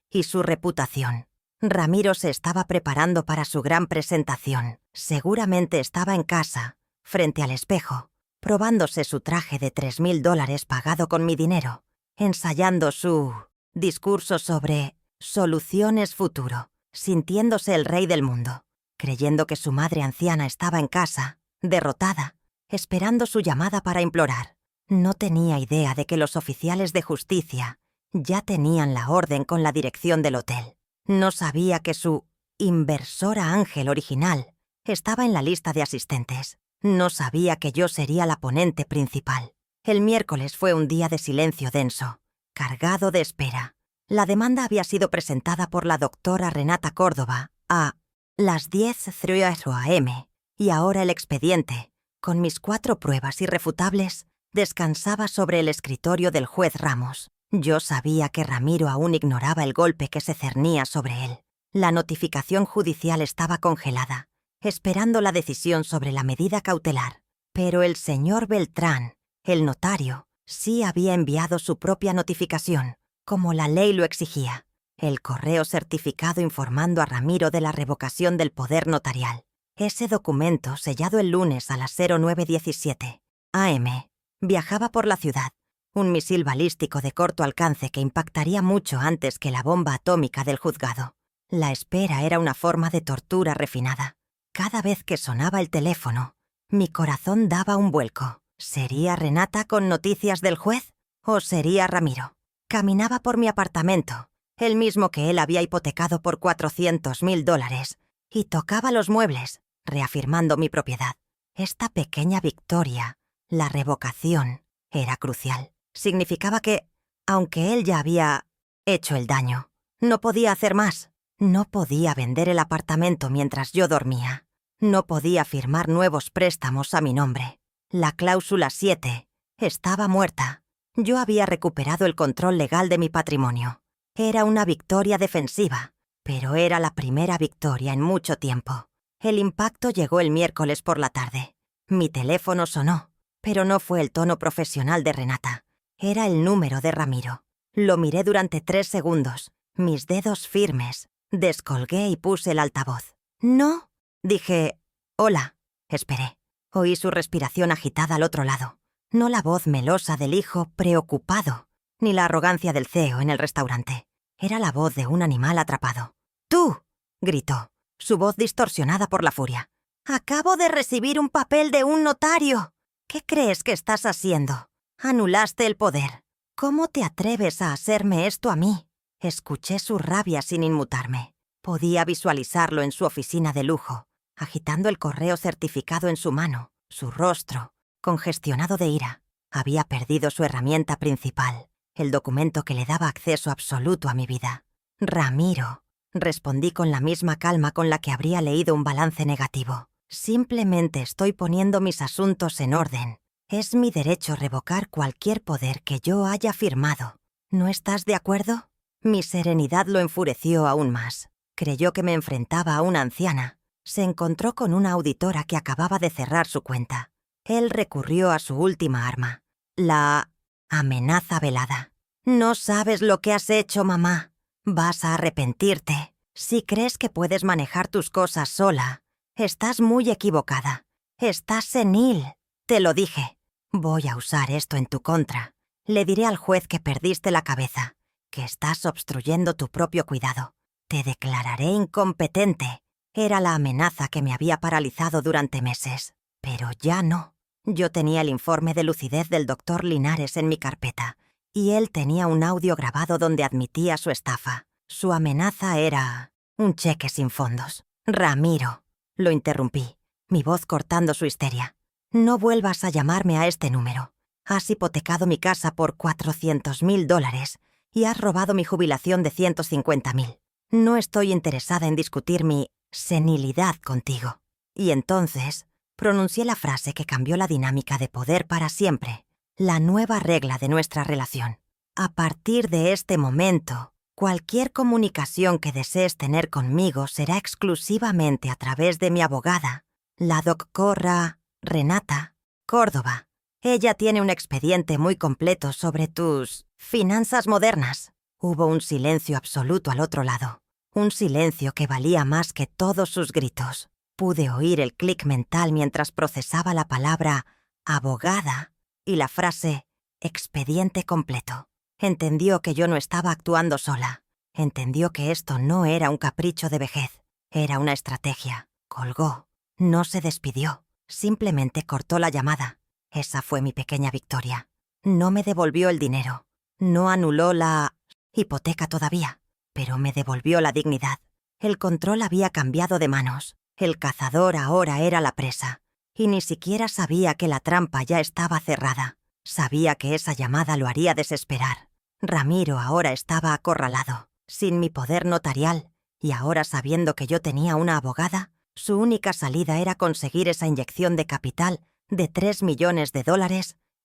y su reputación. Ramiro se estaba preparando para su gran presentación. Seguramente estaba en casa, frente al espejo, probándose su traje de $3.000 pagado con mi dinero, ensayando su discurso sobre soluciones futuro, sintiéndose el rey del mundo, creyendo que su madre anciana estaba en casa, derrotada, esperando su llamada para implorar. No tenía idea de que los oficiales de justicia ya tenían la orden con la dirección del hotel. No sabía que su inversora ángel original estaba en la lista de asistentes. No sabía que yo sería la ponente principal. El miércoles fue un día de silencio denso, cargado de espera. La demanda había sido presentada por la doctora Renata Córdoba a las 10:00 am y ahora el expediente, con mis 4 pruebas irrefutables, descansaba sobre el escritorio del juez Ramos. Yo sabía que Ramiro aún ignoraba el golpe que se cernía sobre él. La notificación judicial estaba congelada, esperando la decisión sobre la medida cautelar. Pero el señor Beltrán, el notario, sí había enviado su propia notificación, como la ley lo exigía. El correo certificado informando a Ramiro de la revocación del poder notarial. Ese documento, sellado el lunes a las 09:17 am, viajaba por la ciudad. Un misil balístico de corto alcance que impactaría mucho antes que la bomba atómica del juzgado. La espera era una forma de tortura refinada. Cada vez que sonaba el teléfono, mi corazón daba un vuelco. ¿Sería Renata con noticias del juez? ¿O sería Ramiro? Caminaba por mi apartamento, el mismo que él había hipotecado por $400.000, y tocaba los muebles, reafirmando mi propiedad. Esta pequeña victoria, la revocación, era crucial. Significaba que, aunque él ya había hecho el daño, no podía hacer más. No podía vender el apartamento mientras yo dormía. No podía firmar nuevos préstamos a mi nombre. La cláusula 7 estaba muerta. Yo había recuperado el control legal de mi patrimonio. Era una victoria defensiva, pero era la primera victoria en mucho tiempo. El impacto llegó el miércoles por la tarde. Mi teléfono sonó, pero no fue el tono profesional de Renata. Era el número de Ramiro. Lo miré durante 3 segundos, mis dedos firmes. Descolgué y puse el altavoz. «No», dije. «Hola». Esperé. Oí su respiración agitada al otro lado. No la voz melosa del hijo preocupado, ni la arrogancia del CEO en el restaurante. Era la voz de un animal atrapado. «¡Tú!», gritó, su voz distorsionada por la furia. «Acabo de recibir un papel de un notario. ¿Qué crees que estás haciendo? Anulaste el poder. ¿Cómo te atreves a hacerme esto a mí?» Escuché su rabia sin inmutarme. Podía visualizarlo en su oficina de lujo, agitando el correo certificado en su mano, su rostro, congestionado de ira. Había perdido su herramienta principal, el documento que le daba acceso absoluto a mi vida. «Ramiro», respondí con la misma calma con la que habría leído un balance negativo. «Simplemente estoy poniendo mis asuntos en orden. Es mi derecho revocar cualquier poder que yo haya firmado. ¿No estás de acuerdo?» Mi serenidad lo enfureció aún más. Creyó que me enfrentaba a una anciana, Se encontró con una auditora que acababa de cerrar su cuenta. Él recurrió a su última arma, la amenaza velada. «No sabes lo que has hecho, mamá. Vas a arrepentirte. Si crees que puedes manejar tus cosas sola, estás muy equivocada. Estás senil. Te lo dije. Voy a usar esto en tu contra. Le diré al juez que perdiste la cabeza, que estás obstruyendo tu propio cuidado. Te declararé incompetente». Era la amenaza que me había paralizado durante meses. Pero ya no. Yo tenía el informe de lucidez del doctor Linares en mi carpeta, y él tenía un audio grabado donde admitía su estafa. Su amenaza era un cheque sin fondos. «Ramiro», lo interrumpí, mi voz cortando su histeria. «No vuelvas a llamarme a este número. Has hipotecado mi casa por $400,000 y has robado mi jubilación de $150,000. No estoy interesada en discutir mi senilidad contigo». Y entonces pronuncié la frase que cambió la dinámica de poder para siempre, la nueva regla de nuestra relación. «A partir de este momento, cualquier comunicación que desees tener conmigo será exclusivamente a través de mi abogada, la doctora Renata Córdoba. Ella tiene un expediente muy completo sobre tus finanzas modernas». Hubo un silencio absoluto al otro lado, un silencio que valía más que todos sus gritos. Pude oír el clic mental mientras procesaba la palabra abogada y la frase expediente completo. Entendió que yo no estaba actuando sola. Entendió que esto no era un capricho de vejez, era una estrategia. Colgó. No se despidió. Simplemente cortó la llamada. Esa fue mi pequeña victoria. No me devolvió el dinero. No anuló la hipoteca todavía, pero me devolvió la dignidad. El control había cambiado de manos. El cazador ahora era la presa. Y ni siquiera sabía que la trampa ya estaba cerrada. Sabía que esa llamada lo haría desesperar. Ramiro ahora estaba acorralado, sin mi poder notarial, y ahora sabiendo que yo tenía una abogada, su única salida era conseguir esa inyección de capital de $3 millones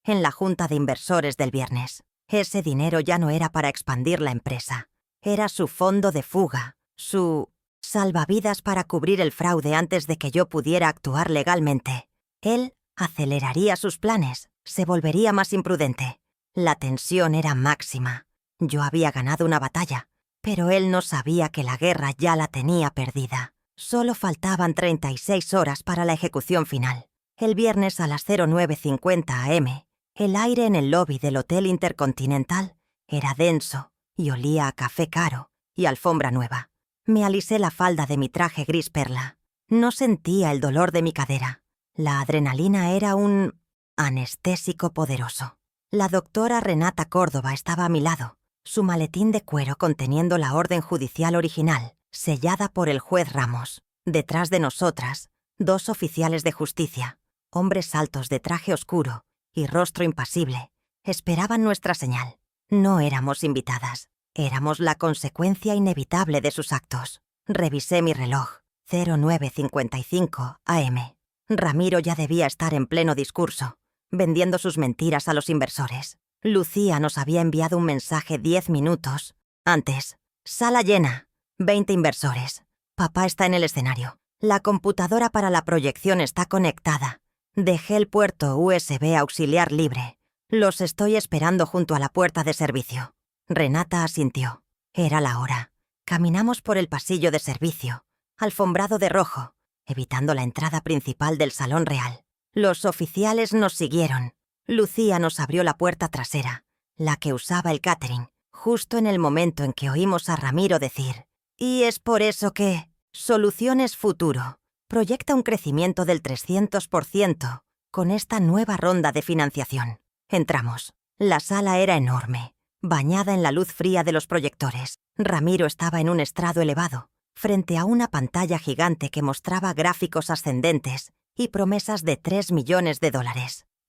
en la junta de inversores del viernes. Ese dinero ya no era para expandir la empresa. Era su fondo de fuga, su salvavidas para cubrir el fraude antes de que yo pudiera actuar legalmente. Él aceleraría sus planes, se volvería más imprudente. La tensión era máxima. Yo había ganado una batalla, pero él no sabía que la guerra ya la tenía perdida. Solo faltaban 36 horas para la ejecución final. El viernes a las 09:50 am, el aire en el lobby del Hotel Intercontinental era denso y olía a café caro y alfombra nueva. Me alisé la falda de mi traje gris perla. No sentía el dolor de mi cadera. La adrenalina era un anestésico poderoso. La doctora Renata Córdoba estaba a mi lado, su maletín de cuero conteniendo la orden judicial original, sellada por el juez Ramos. Detrás de nosotras, 2 oficiales de justicia, hombres altos de traje oscuro y rostro impasible, esperaban nuestra señal. No éramos invitadas, éramos la consecuencia inevitable de sus actos. Revisé mi reloj, 09:55 am. Ramiro ya debía estar en pleno discurso, vendiendo sus mentiras a los inversores. Lucía nos había enviado un mensaje 10 minutos antes. «Sala llena, 20 inversores. Papá está en el escenario. La computadora para la proyección está conectada. Dejé el puerto USB auxiliar libre. Los estoy esperando junto a la puerta de servicio». Renata asintió. Era la hora. Caminamos por el pasillo de servicio, alfombrado de rojo, evitando la entrada principal del salón real. Los oficiales nos siguieron. Lucía nos abrió la puerta trasera, la que usaba el catering, justo en el momento en que oímos a Ramiro decir: «Y es por eso que Soluciones Futuro proyecta un crecimiento del 300% con esta nueva ronda de financiación». Entramos. La sala era enorme, bañada en la luz fría de los proyectores. Ramiro estaba en un estrado elevado, frente a una pantalla gigante que mostraba gráficos ascendentes y promesas de $3 millones.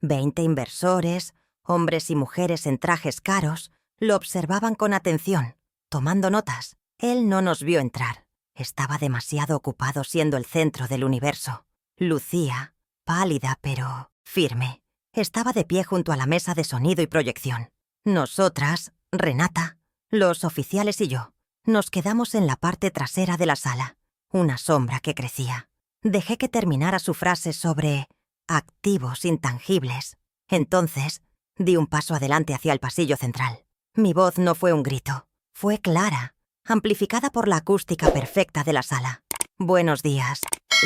20 inversores, hombres y mujeres en trajes caros, lo observaban con atención, tomando notas. Él no nos vio entrar. Estaba demasiado ocupado siendo el centro del universo. Lucía, pálida pero firme, estaba de pie junto a la mesa de sonido y proyección. Nosotras, Renata, los oficiales y yo, nos quedamos en la parte trasera de la sala, una sombra que crecía. Dejé que terminara su frase sobre activos intangibles. Entonces, di un paso adelante hacia el pasillo central. Mi voz no fue un grito, fue clara, amplificada por la acústica perfecta de la sala. Buenos días.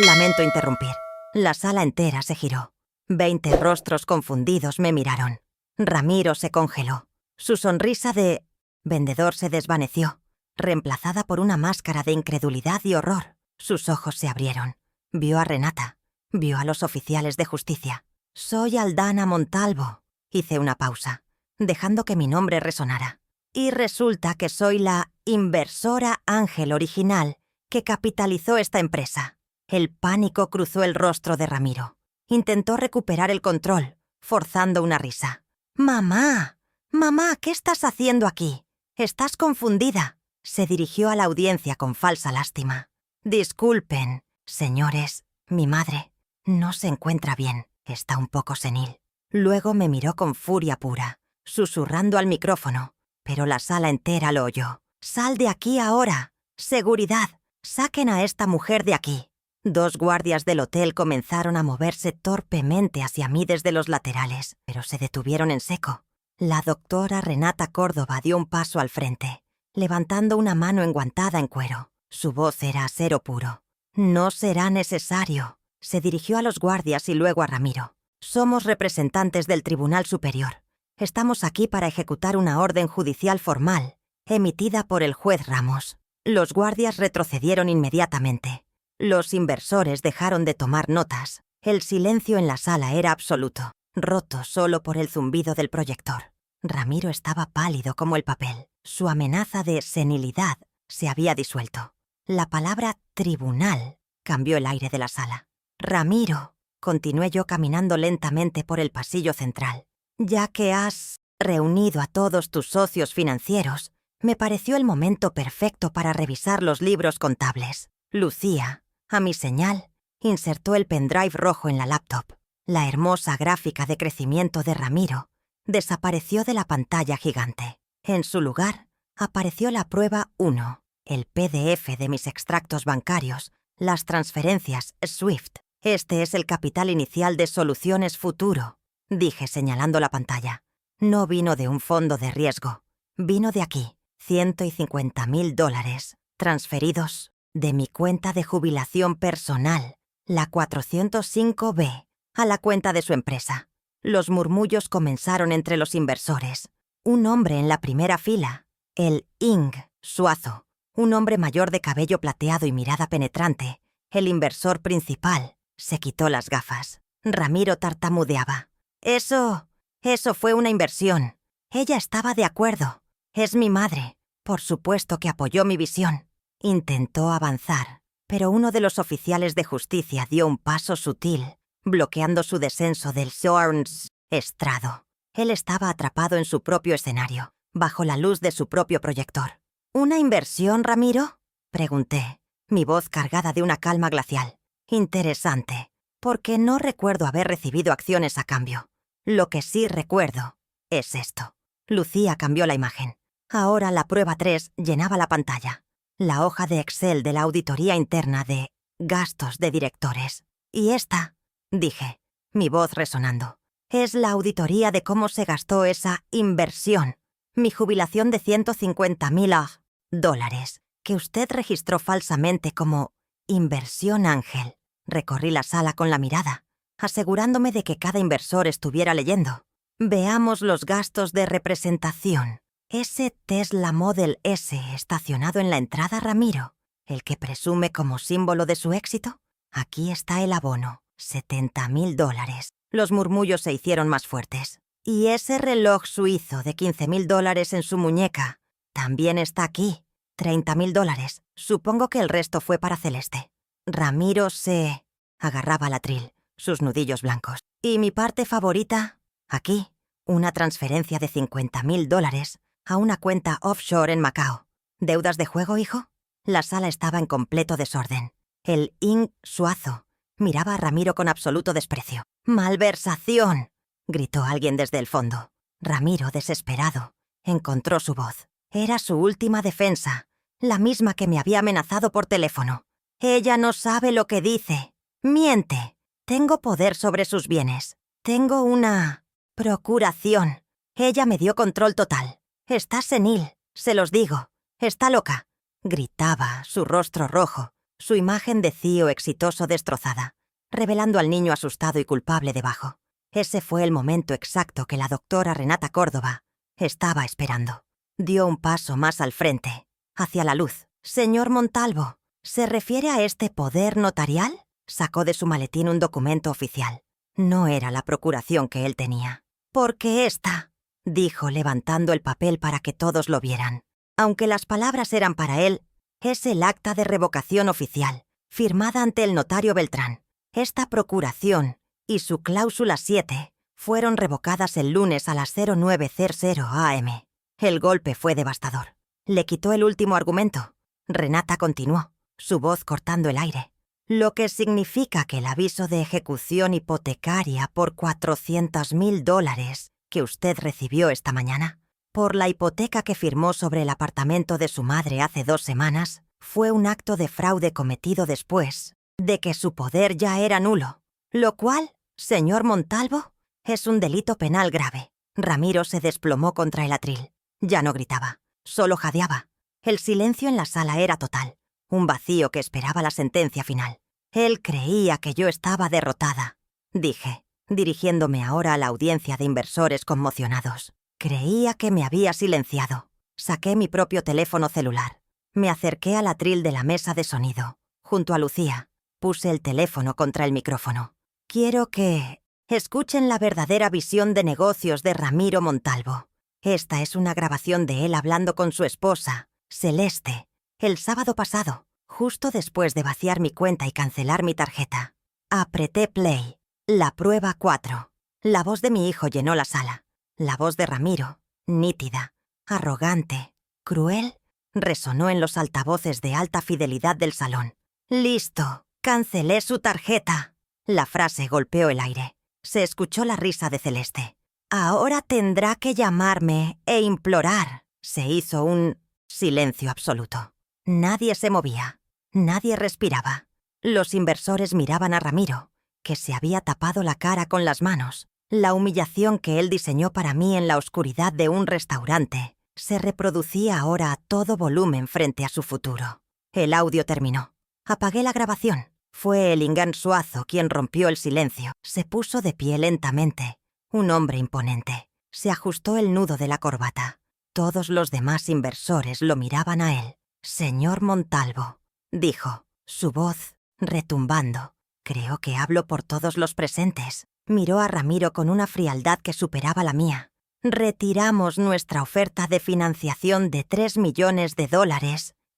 Lamento interrumpir. La sala entera se giró. 20 rostros confundidos me miraron. Ramiro se congeló. Su sonrisa de vendedor se desvaneció, reemplazada por una máscara de incredulidad y horror. Sus ojos se abrieron. Vio a Renata. Vio a los oficiales de justicia. Soy Aldana Montalvo. Hice una pausa, dejando que mi nombre resonara. Y resulta que soy la inversora ángel original que capitalizó esta empresa. El pánico cruzó el rostro de Ramiro. Intentó recuperar el control, forzando una risa. «Mamá, mamá, ¿qué estás haciendo aquí? Estás confundida». Se dirigió a la audiencia con falsa lástima. «Disculpen, señores, mi madre no se encuentra bien, está un poco senil». Luego me miró con furia pura, susurrando al micrófono, pero la sala entera lo oyó. «Sal de aquí ahora. Seguridad, saquen a esta mujer de aquí». 2 guardias del hotel comenzaron a moverse torpemente hacia mí desde los laterales, pero se detuvieron en seco. La doctora Renata Córdoba dio un paso al frente, levantando una mano enguantada en cuero. Su voz era acero puro. «No será necesario». Se dirigió a los guardias y luego a Ramiro. «Somos representantes del Tribunal Superior. Estamos aquí para ejecutar una orden judicial formal, emitida por el juez Ramos». Los guardias retrocedieron inmediatamente. Los inversores dejaron de tomar notas. El silencio en la sala era absoluto, roto solo por el zumbido del proyector. Ramiro estaba pálido como el papel. Su amenaza de senilidad se había disuelto. La palabra tribunal cambió el aire de la sala. «Ramiro», continué yo caminando lentamente por el pasillo central, «ya que has reunido a todos tus socios financieros, me pareció el momento perfecto para revisar los libros contables». Lucía, a mi señal, insertó el pendrive rojo en la laptop. La hermosa gráfica de crecimiento de Ramiro desapareció de la pantalla gigante. En su lugar, apareció la prueba 1, el PDF de mis extractos bancarios, las transferencias SWIFT. «Este es el capital inicial de Soluciones Futuro», dije señalando la pantalla. «No vino de un fondo de riesgo. Vino de aquí. $150,000 transferidos de mi cuenta de jubilación personal, la 405B, a la cuenta de su empresa». Los murmullos comenzaron entre los inversores. Un hombre en la primera fila, el Ing Suazo, un hombre mayor de cabello plateado y mirada penetrante, el inversor principal, se quitó las gafas. Ramiro tartamudeaba. Eso fue una inversión. Ella estaba de acuerdo. Es mi madre. Por supuesto que apoyó mi visión». Intentó avanzar, pero uno de los oficiales de justicia dio un paso sutil, bloqueando su descenso del Sorns estrado. Él estaba atrapado en su propio escenario, bajo la luz de su propio proyector. «¿Una inversión, Ramiro?», pregunté, mi voz cargada de una calma glacial. «Interesante, porque no recuerdo haber recibido acciones a cambio. Lo que sí recuerdo es esto». Lucía cambió la imagen. Ahora la prueba 3 llenaba la pantalla. La hoja de Excel de la auditoría interna de gastos de directores. «Y esta», dije, mi voz resonando, «es la auditoría de cómo se gastó esa inversión, mi jubilación de $150,000, que usted registró falsamente como inversión ángel». Recorrí la sala con la mirada, asegurándome de que cada inversor estuviera leyendo. «Veamos los gastos de representación. Ese Tesla Model S estacionado en la entrada, Ramiro, el que presume como símbolo de su éxito. Aquí está el abono, $70,000. Los murmullos se hicieron más fuertes. «Y ese reloj suizo de $15,000 en su muñeca también está aquí, $30,000. Supongo que el resto fue para Celeste». Ramiro se agarraba al atril, sus nudillos blancos. «¿Y mi parte favorita? Aquí, una transferencia de $50,000 a una cuenta offshore en Macao. ¿Deudas de juego, hijo?». La sala estaba en completo desorden. El Ing Suazo miraba a Ramiro con absoluto desprecio. «¡Malversación!», gritó alguien desde el fondo. Ramiro, desesperado, encontró su voz. Era su última defensa, la misma que me había amenazado por teléfono. «Ella no sabe lo que dice». Miente. Tengo poder sobre sus bienes. Tengo una procuración. Ella me dio control total. Está senil, se los digo. Está loca. Gritaba, su rostro rojo, su imagen de CEO exitoso destrozada, revelando al niño asustado y culpable debajo. Ese fue el momento exacto que la doctora Renata Córdoba estaba esperando. Dio un paso más al frente, hacia la luz. «Señor Montalvo, ¿se refiere a este poder notarial?» Sacó de su maletín un documento oficial. No era la procuración que él tenía. «Porque esta», dijo levantando el papel para que todos lo vieran. Aunque las palabras eran para él, es el acta de revocación oficial, firmada ante el notario Beltrán. Esta procuración y su cláusula 7 fueron revocadas el lunes a las 09:00 am. El golpe fue devastador. Le quitó el último argumento. Renata continuó, su voz cortando el aire. Lo que significa que el aviso de ejecución hipotecaria por $400,000 que usted recibió esta mañana, por la hipoteca que firmó sobre el apartamento de su madre hace 2 semanas, fue un acto de fraude cometido después de que su poder ya era nulo, lo cual, señor Montalvo, es un delito penal grave. Ramiro se desplomó contra el atril. Ya no gritaba, solo jadeaba. El silencio en la sala era total, un vacío que esperaba la sentencia final. Él creía que yo estaba derrotada, dije, dirigiéndome ahora a la audiencia de inversores conmocionados. Creía que me había silenciado. Saqué mi propio teléfono celular. Me acerqué al atril de la mesa de sonido. Junto a Lucía, puse el teléfono contra el micrófono. Quiero que escuchen la verdadera visión de negocios de Ramiro Montalvo. Esta es una grabación de él hablando con su esposa, Celeste, el sábado pasado, justo después de vaciar mi cuenta y cancelar mi tarjeta. Apreté play. La prueba 4. La voz de mi hijo llenó la sala. La voz de Ramiro, nítida, arrogante, cruel, resonó en los altavoces de alta fidelidad del salón. «Listo, cancelé su tarjeta». La frase golpeó el aire. Se escuchó la risa de Celeste. «Ahora tendrá que llamarme e implorar». Se hizo un silencio absoluto. Nadie se movía, nadie respiraba. Los inversores miraban a Ramiro, que se había tapado la cara con las manos. La humillación que él diseñó para mí en la oscuridad de un restaurante se reproducía ahora a todo volumen frente a su futuro. El audio terminó. Apagué la grabación. Fue el Ingán Suazo quien rompió el silencio. Se puso de pie lentamente. Un hombre imponente. Se ajustó el nudo de la corbata. Todos los demás inversores lo miraban a él. «Señor Montalvo», dijo, su voz retumbando. «Creo que hablo por todos los presentes». Miró a Ramiro con una frialdad que superaba la mía. «Retiramos nuestra oferta de financiación de $3 millones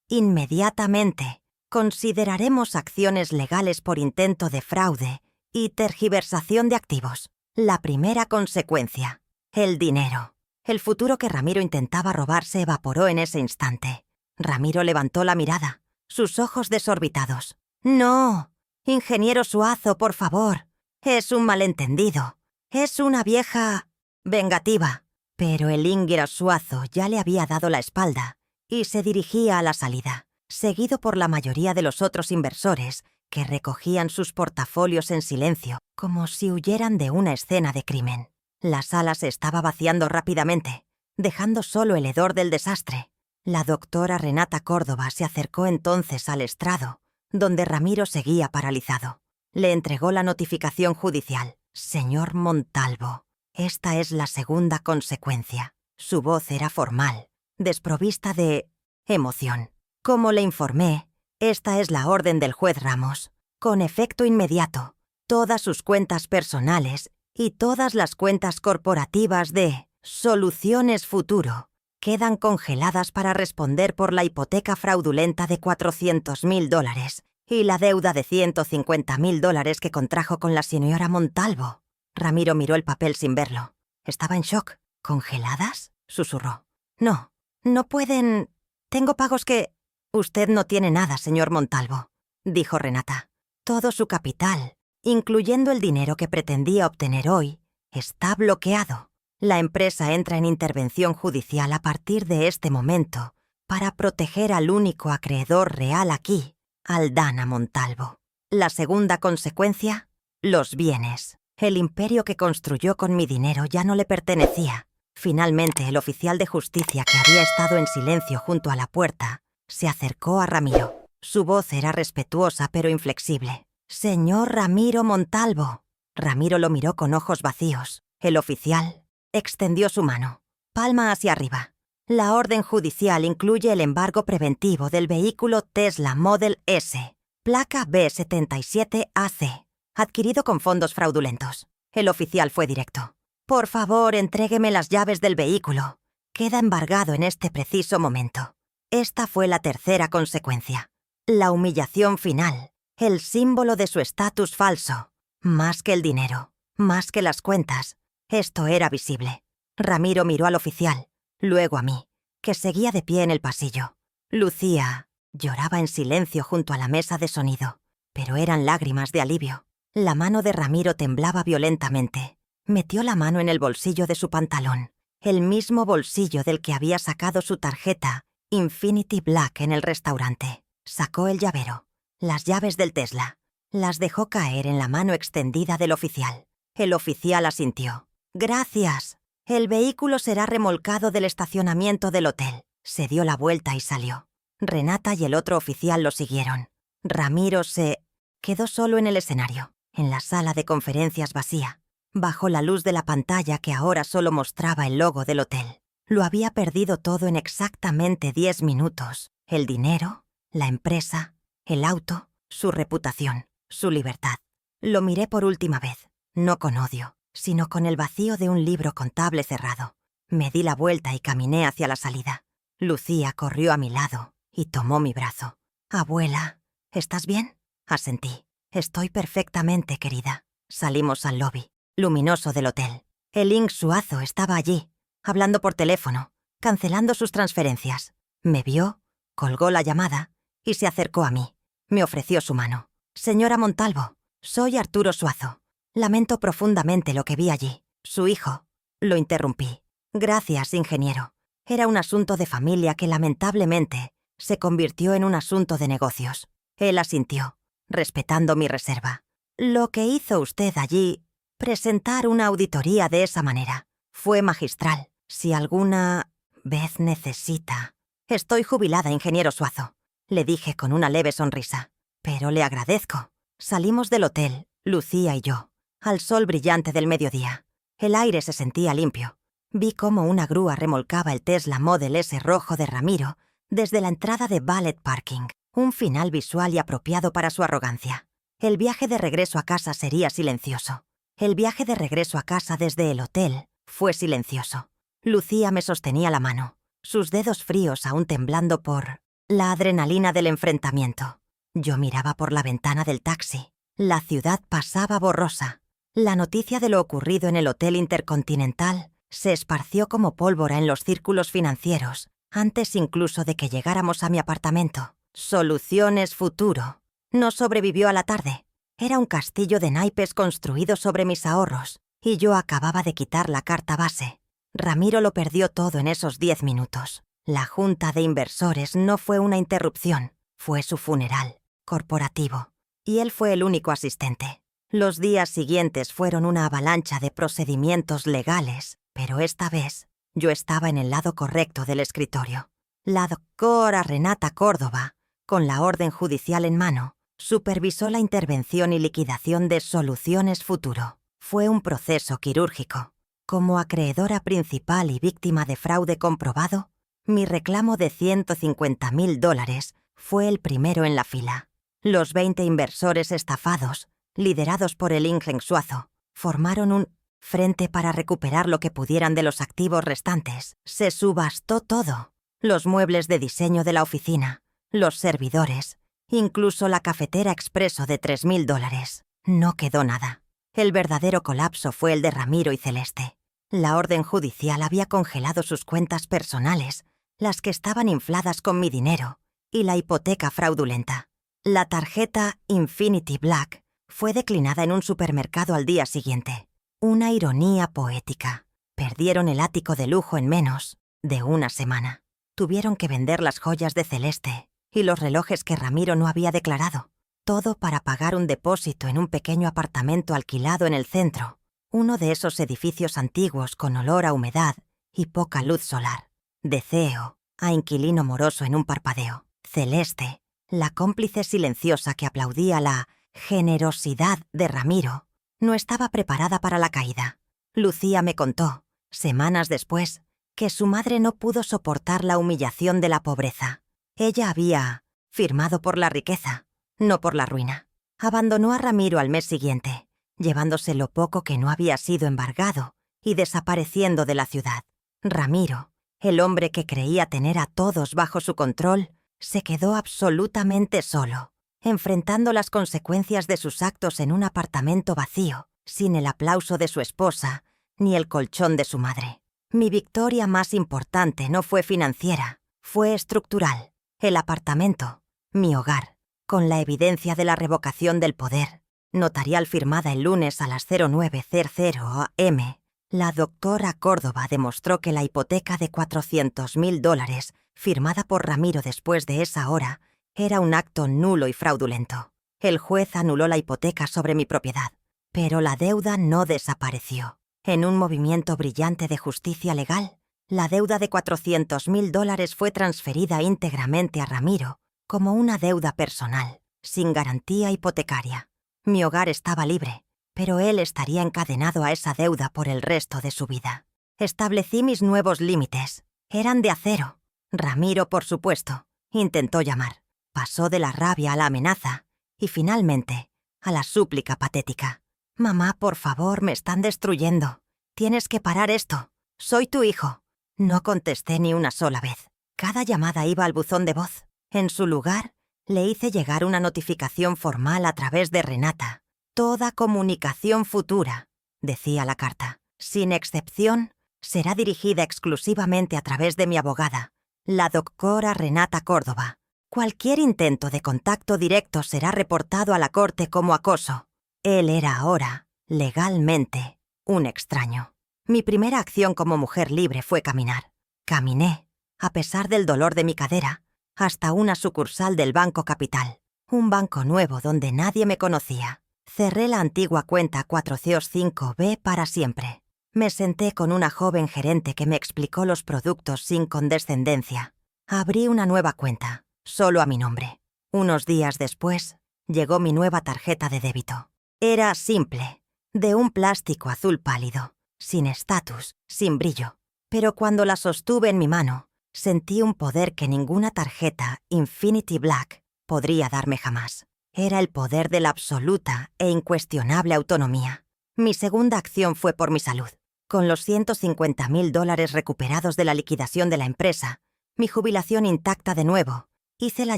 inmediatamente. Consideraremos acciones legales por intento de fraude y tergiversación de activos. La primera consecuencia, el dinero». El futuro que Ramiro intentaba robar se evaporó en ese instante. Ramiro levantó la mirada, sus ojos desorbitados. «No, ingeniero Suazo, por favor. Es un malentendido. Es una vieja vengativa». Pero el Ingeniero Suazo ya le había dado la espalda y se dirigía a la salida, seguido por la mayoría de los otros inversores que recogían sus portafolios en silencio, como si huyeran de una escena de crimen. La sala se estaba vaciando rápidamente, dejando solo el hedor del desastre. La doctora Renata Córdoba se acercó entonces al estrado, donde Ramiro seguía paralizado. Le entregó la notificación judicial. «Señor Montalvo, esta es la segunda consecuencia». Su voz era formal, desprovista de emoción. «Como le informé, esta es la orden del juez Ramos. Con efecto inmediato, todas sus cuentas personales y todas las cuentas corporativas de Soluciones Futuro quedan congeladas para responder por la hipoteca fraudulenta de $400,000 y la deuda de $150,000 que contrajo con la señora Montalvo». Ramiro miró el papel sin verlo. Estaba en shock. «¿Congeladas?», susurró. «No, no pueden. Tengo pagos que...». «Usted no tiene nada, señor Montalvo», dijo Renata. «Todo su capital, incluyendo el dinero que pretendía obtener hoy, está bloqueado. La empresa entra en intervención judicial a partir de este momento para proteger al único acreedor real aquí, Aldana Montalvo». La segunda consecuencia, los bienes. El imperio que construyó con mi dinero ya no le pertenecía. Finalmente, el oficial de justicia que había estado en silencio junto a la puerta se acercó a Ramiro. Su voz era respetuosa pero inflexible. «Señor Ramiro Montalvo». Ramiro lo miró con ojos vacíos. El oficial extendió su mano, palma hacia arriba. La orden judicial incluye el embargo preventivo del vehículo Tesla Model S, placa B77AC, adquirido con fondos fraudulentos. El oficial fue directo. «Por favor, entrégueme las llaves del vehículo. Queda embargado en este preciso momento». Esta fue la tercera consecuencia. La humillación final, el símbolo de su estatus falso. Más que el dinero, más que las cuentas. Esto era visible. Ramiro miró al oficial, luego a mí, que seguía de pie en el pasillo. Lucía lloraba en silencio junto a la mesa de sonido, pero eran lágrimas de alivio. La mano de Ramiro temblaba violentamente. Metió la mano en el bolsillo de su pantalón, el mismo bolsillo del que había sacado su tarjeta Infinity Black en el restaurante. Sacó el llavero, las llaves del Tesla. Las dejó caer en la mano extendida del oficial. El oficial asintió. «Gracias. El vehículo será remolcado del estacionamiento del hotel». Se dio la vuelta y salió. Renata y el otro oficial lo siguieron. Ramiro se quedó solo en el escenario, en la sala de conferencias vacía, bajo la luz de la pantalla que ahora solo mostraba el logo del hotel. Lo había perdido todo en exactamente 10 minutos. El dinero, la empresa, el auto, su reputación, su libertad. Lo miré por última vez, no con odio, sino con el vacío de un libro contable cerrado. Me di la vuelta y caminé hacia la salida. Lucía corrió a mi lado y tomó mi brazo. «Abuela, ¿estás bien?». Asentí. «Estoy perfectamente, querida». Salimos al lobby, luminoso del hotel. El Ing Suazo estaba allí, hablando por teléfono, cancelando sus transferencias. Me vio, colgó la llamada y se acercó a mí. Me ofreció su mano. «Señora Montalvo, soy Arturo Suazo. Lamento profundamente lo que vi allí. Su hijo». Lo interrumpí. «Gracias, ingeniero. Era un asunto de familia que lamentablemente se convirtió en un asunto de negocios». Él asintió, respetando mi reserva. «Lo que hizo usted allí, presentar una auditoría de esa manera, fue magistral. Si alguna vez necesita...». «Estoy jubilada, ingeniero Suazo», le dije con una leve sonrisa. «Pero le agradezco». Salimos del hotel, Lucía y yo, al sol brillante del mediodía. El aire se sentía limpio. Vi cómo una grúa remolcaba el Tesla Model S rojo de Ramiro desde la entrada de Ballet Parking, un final visual y apropiado para su arrogancia. El viaje de regreso a casa sería silencioso. El viaje de regreso a casa desde el hotel fue silencioso. Lucía me sostenía la mano, sus dedos fríos aún temblando por la adrenalina del enfrentamiento. Yo miraba por la ventana del taxi. La ciudad pasaba borrosa. La noticia de lo ocurrido en el Hotel Intercontinental se esparció como pólvora en los círculos financieros, antes incluso de que llegáramos a mi apartamento. Soluciones Futuro no sobrevivió a la tarde. Era un castillo de naipes construido sobre mis ahorros, y yo acababa de quitar la carta base. Ramiro lo perdió todo en esos 10 minutos. La junta de inversores no fue una interrupción, fue su funeral corporativo, y él fue el único asistente. Los días siguientes fueron una avalancha de procedimientos legales, pero esta vez yo estaba en el lado correcto del escritorio. La doctora Renata Córdoba, con la orden judicial en mano, supervisó la intervención y liquidación de Soluciones Futuro. Fue un proceso quirúrgico. Como acreedora principal y víctima de fraude comprobado, mi reclamo de $150.000 fue el primero en la fila. Los 20 inversores estafados, liderados por el Ing Suazo, formaron un frente para recuperar lo que pudieran de los activos restantes. Se subastó todo: los muebles de diseño de la oficina, los servidores, incluso la cafetera expreso de $3.000. No quedó nada. El verdadero colapso fue el de Ramiro y Celeste. La orden judicial había congelado sus cuentas personales, las que estaban infladas con mi dinero, y la hipoteca fraudulenta. La tarjeta Infinity Black fue declinada en un supermercado al día siguiente. Una ironía poética. Perdieron el ático de lujo en menos de una semana. Tuvieron que vender las joyas de Celeste y los relojes que Ramiro no había declarado. Todo para pagar un depósito en un pequeño apartamento alquilado en el centro, uno de esos edificios antiguos con olor a humedad y poca luz solar. De CEO a inquilino moroso en un parpadeo. Celeste, la cómplice silenciosa que aplaudía la generosidad de Ramiro, no estaba preparada para la caída. Lucía me contó, semanas después, que su madre no pudo soportar la humillación de la pobreza. Ella había firmado por la riqueza, no por la ruina. Abandonó a Ramiro al mes siguiente, llevándose lo poco que no había sido embargado y desapareciendo de la ciudad. Ramiro, el hombre que creía tener a todos bajo su control, se quedó absolutamente solo, enfrentando las consecuencias de sus actos en un apartamento vacío, sin el aplauso de su esposa ni el colchón de su madre. Mi victoria más importante no fue financiera, fue estructural. El apartamento, mi hogar, con la evidencia de la revocación del poder, notarial firmada el lunes a las 09:00 am, la doctora Córdoba demostró que la hipoteca de $400,000, firmada por Ramiro después de esa hora, era un acto nulo y fraudulento. El juez anuló la hipoteca sobre mi propiedad, pero la deuda no desapareció. En un movimiento brillante de justicia legal, la deuda de $400,000 fue transferida íntegramente a Ramiro como una deuda personal, sin garantía hipotecaria. Mi hogar estaba libre, pero él estaría encadenado a esa deuda por el resto de su vida. Establecí mis nuevos límites. Eran de acero. Ramiro, por supuesto, intentó llamar. Pasó de la rabia a la amenaza y, finalmente, a la súplica patética. «Mamá, por favor, me están destruyendo. Tienes que parar esto. Soy tu hijo». No contesté ni una sola vez. Cada llamada iba al buzón de voz. En su lugar, le hice llegar una notificación formal a través de Renata. «Toda comunicación futura», decía la carta, «sin excepción, será dirigida exclusivamente a través de mi abogada, la doctora Renata Córdoba. Cualquier intento de contacto directo será reportado a la corte como acoso». Él era ahora, legalmente, un extraño. Mi primera acción como mujer libre fue caminar. Caminé, a pesar del dolor de mi cadera, hasta una sucursal del Banco Capital, un banco nuevo donde nadie me conocía. Cerré la antigua cuenta 405B para siempre. Me senté con una joven gerente que me explicó los productos sin condescendencia. Abrí una nueva cuenta, solo a mi nombre. Unos días después, llegó mi nueva tarjeta de débito. Era simple, de un plástico azul pálido, sin estatus, sin brillo. Pero cuando la sostuve en mi mano, sentí un poder que ninguna tarjeta Infinity Black podría darme jamás. Era el poder de la absoluta e incuestionable autonomía. Mi segunda acción fue por mi salud. Con los $150,000 recuperados de la liquidación de la empresa, mi jubilación intacta de nuevo, hice la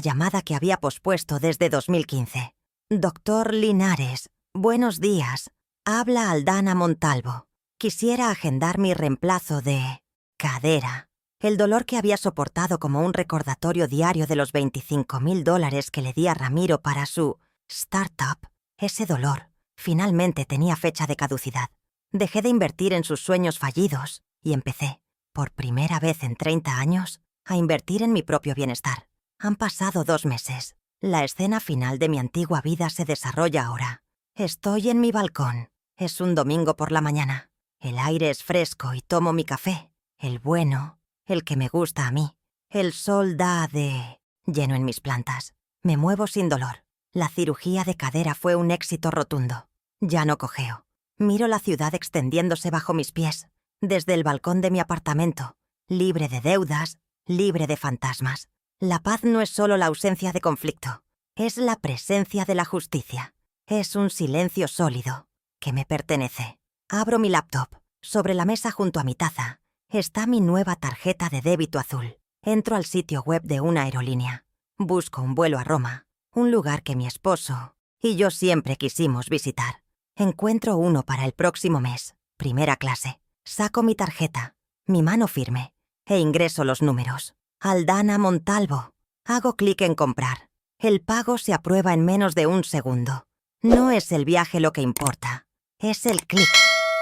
llamada que había pospuesto desde 2015. «Doctor Linares, buenos días. Habla Aldana Montalvo. Quisiera agendar mi reemplazo de cadera». El dolor que había soportado como un recordatorio diario de los $25,000 que le di a Ramiro para su startup, ese dolor, finalmente tenía fecha de caducidad. Dejé de invertir en sus sueños fallidos y empecé, por primera vez en 30 años, a invertir en mi propio bienestar. Han pasado 2 meses. La escena final de mi antigua vida se desarrolla ahora. Estoy en mi balcón. Es un domingo por la mañana. El aire es fresco y tomo mi café. El bueno, el que me gusta a mí. El sol da de lleno en mis plantas. Me muevo sin dolor. La cirugía de cadera fue un éxito rotundo. Ya no cojeo. Miro la ciudad extendiéndose bajo mis pies, desde el balcón de mi apartamento, libre de deudas, libre de fantasmas. La paz no es solo la ausencia de conflicto, es la presencia de la justicia. Es un silencio sólido que me pertenece. Abro mi laptop. Sobre la mesa junto a mi taza está mi nueva tarjeta de débito azul. Entro al sitio web de una aerolínea. Busco un vuelo a Roma, un lugar que mi esposo y yo siempre quisimos visitar. Encuentro uno para el próximo mes, primera clase. Saco mi tarjeta, mi mano firme, e ingreso los números. Aldana Montalvo. Hago clic en comprar. El pago se aprueba en menos de 1 segundo. No es el viaje lo que importa, es el clic.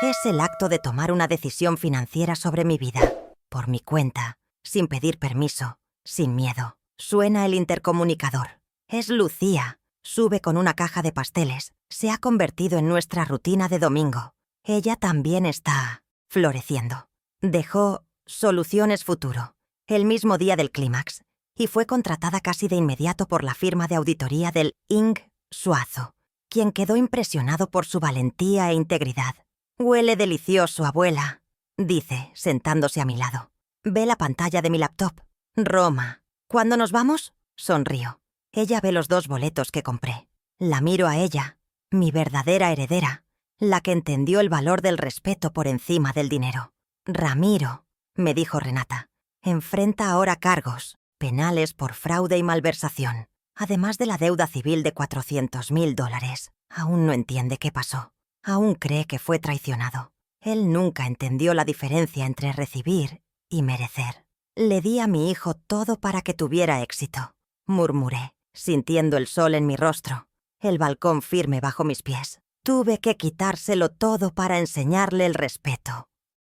Es el acto de tomar una decisión financiera sobre mi vida, por mi cuenta, sin pedir permiso, sin miedo. Suena el intercomunicador. Es Lucía, Sube con una caja de pasteles. Se ha convertido en nuestra rutina de domingo. Ella también está floreciendo. Dejó Soluciones Futuro el mismo día del clímax y fue contratada casi de inmediato por la firma de auditoría del Ing Suazo, quien quedó impresionado por su valentía e integridad. «Huele delicioso, abuela», dice, sentándose a mi lado. Ve la pantalla de mi laptop. «Roma. ¿Cuándo nos vamos?» Sonrío. Ella ve los 2 boletos que compré. La miro a ella, mi verdadera heredera, la que entendió el valor del respeto por encima del dinero. «Ramiro», me dijo Renata, enfrenta ahora cargos penales por fraude y malversación, además de la deuda civil de $400.000. Aún no entiende qué pasó. Aún cree que fue traicionado. Él nunca entendió la diferencia entre recibir y merecer. Le di a mi hijo todo para que tuviera éxito, murmuré, sintiendo el sol en mi rostro, el balcón firme bajo mis pies. Tuve que quitárselo todo para enseñarle el respeto.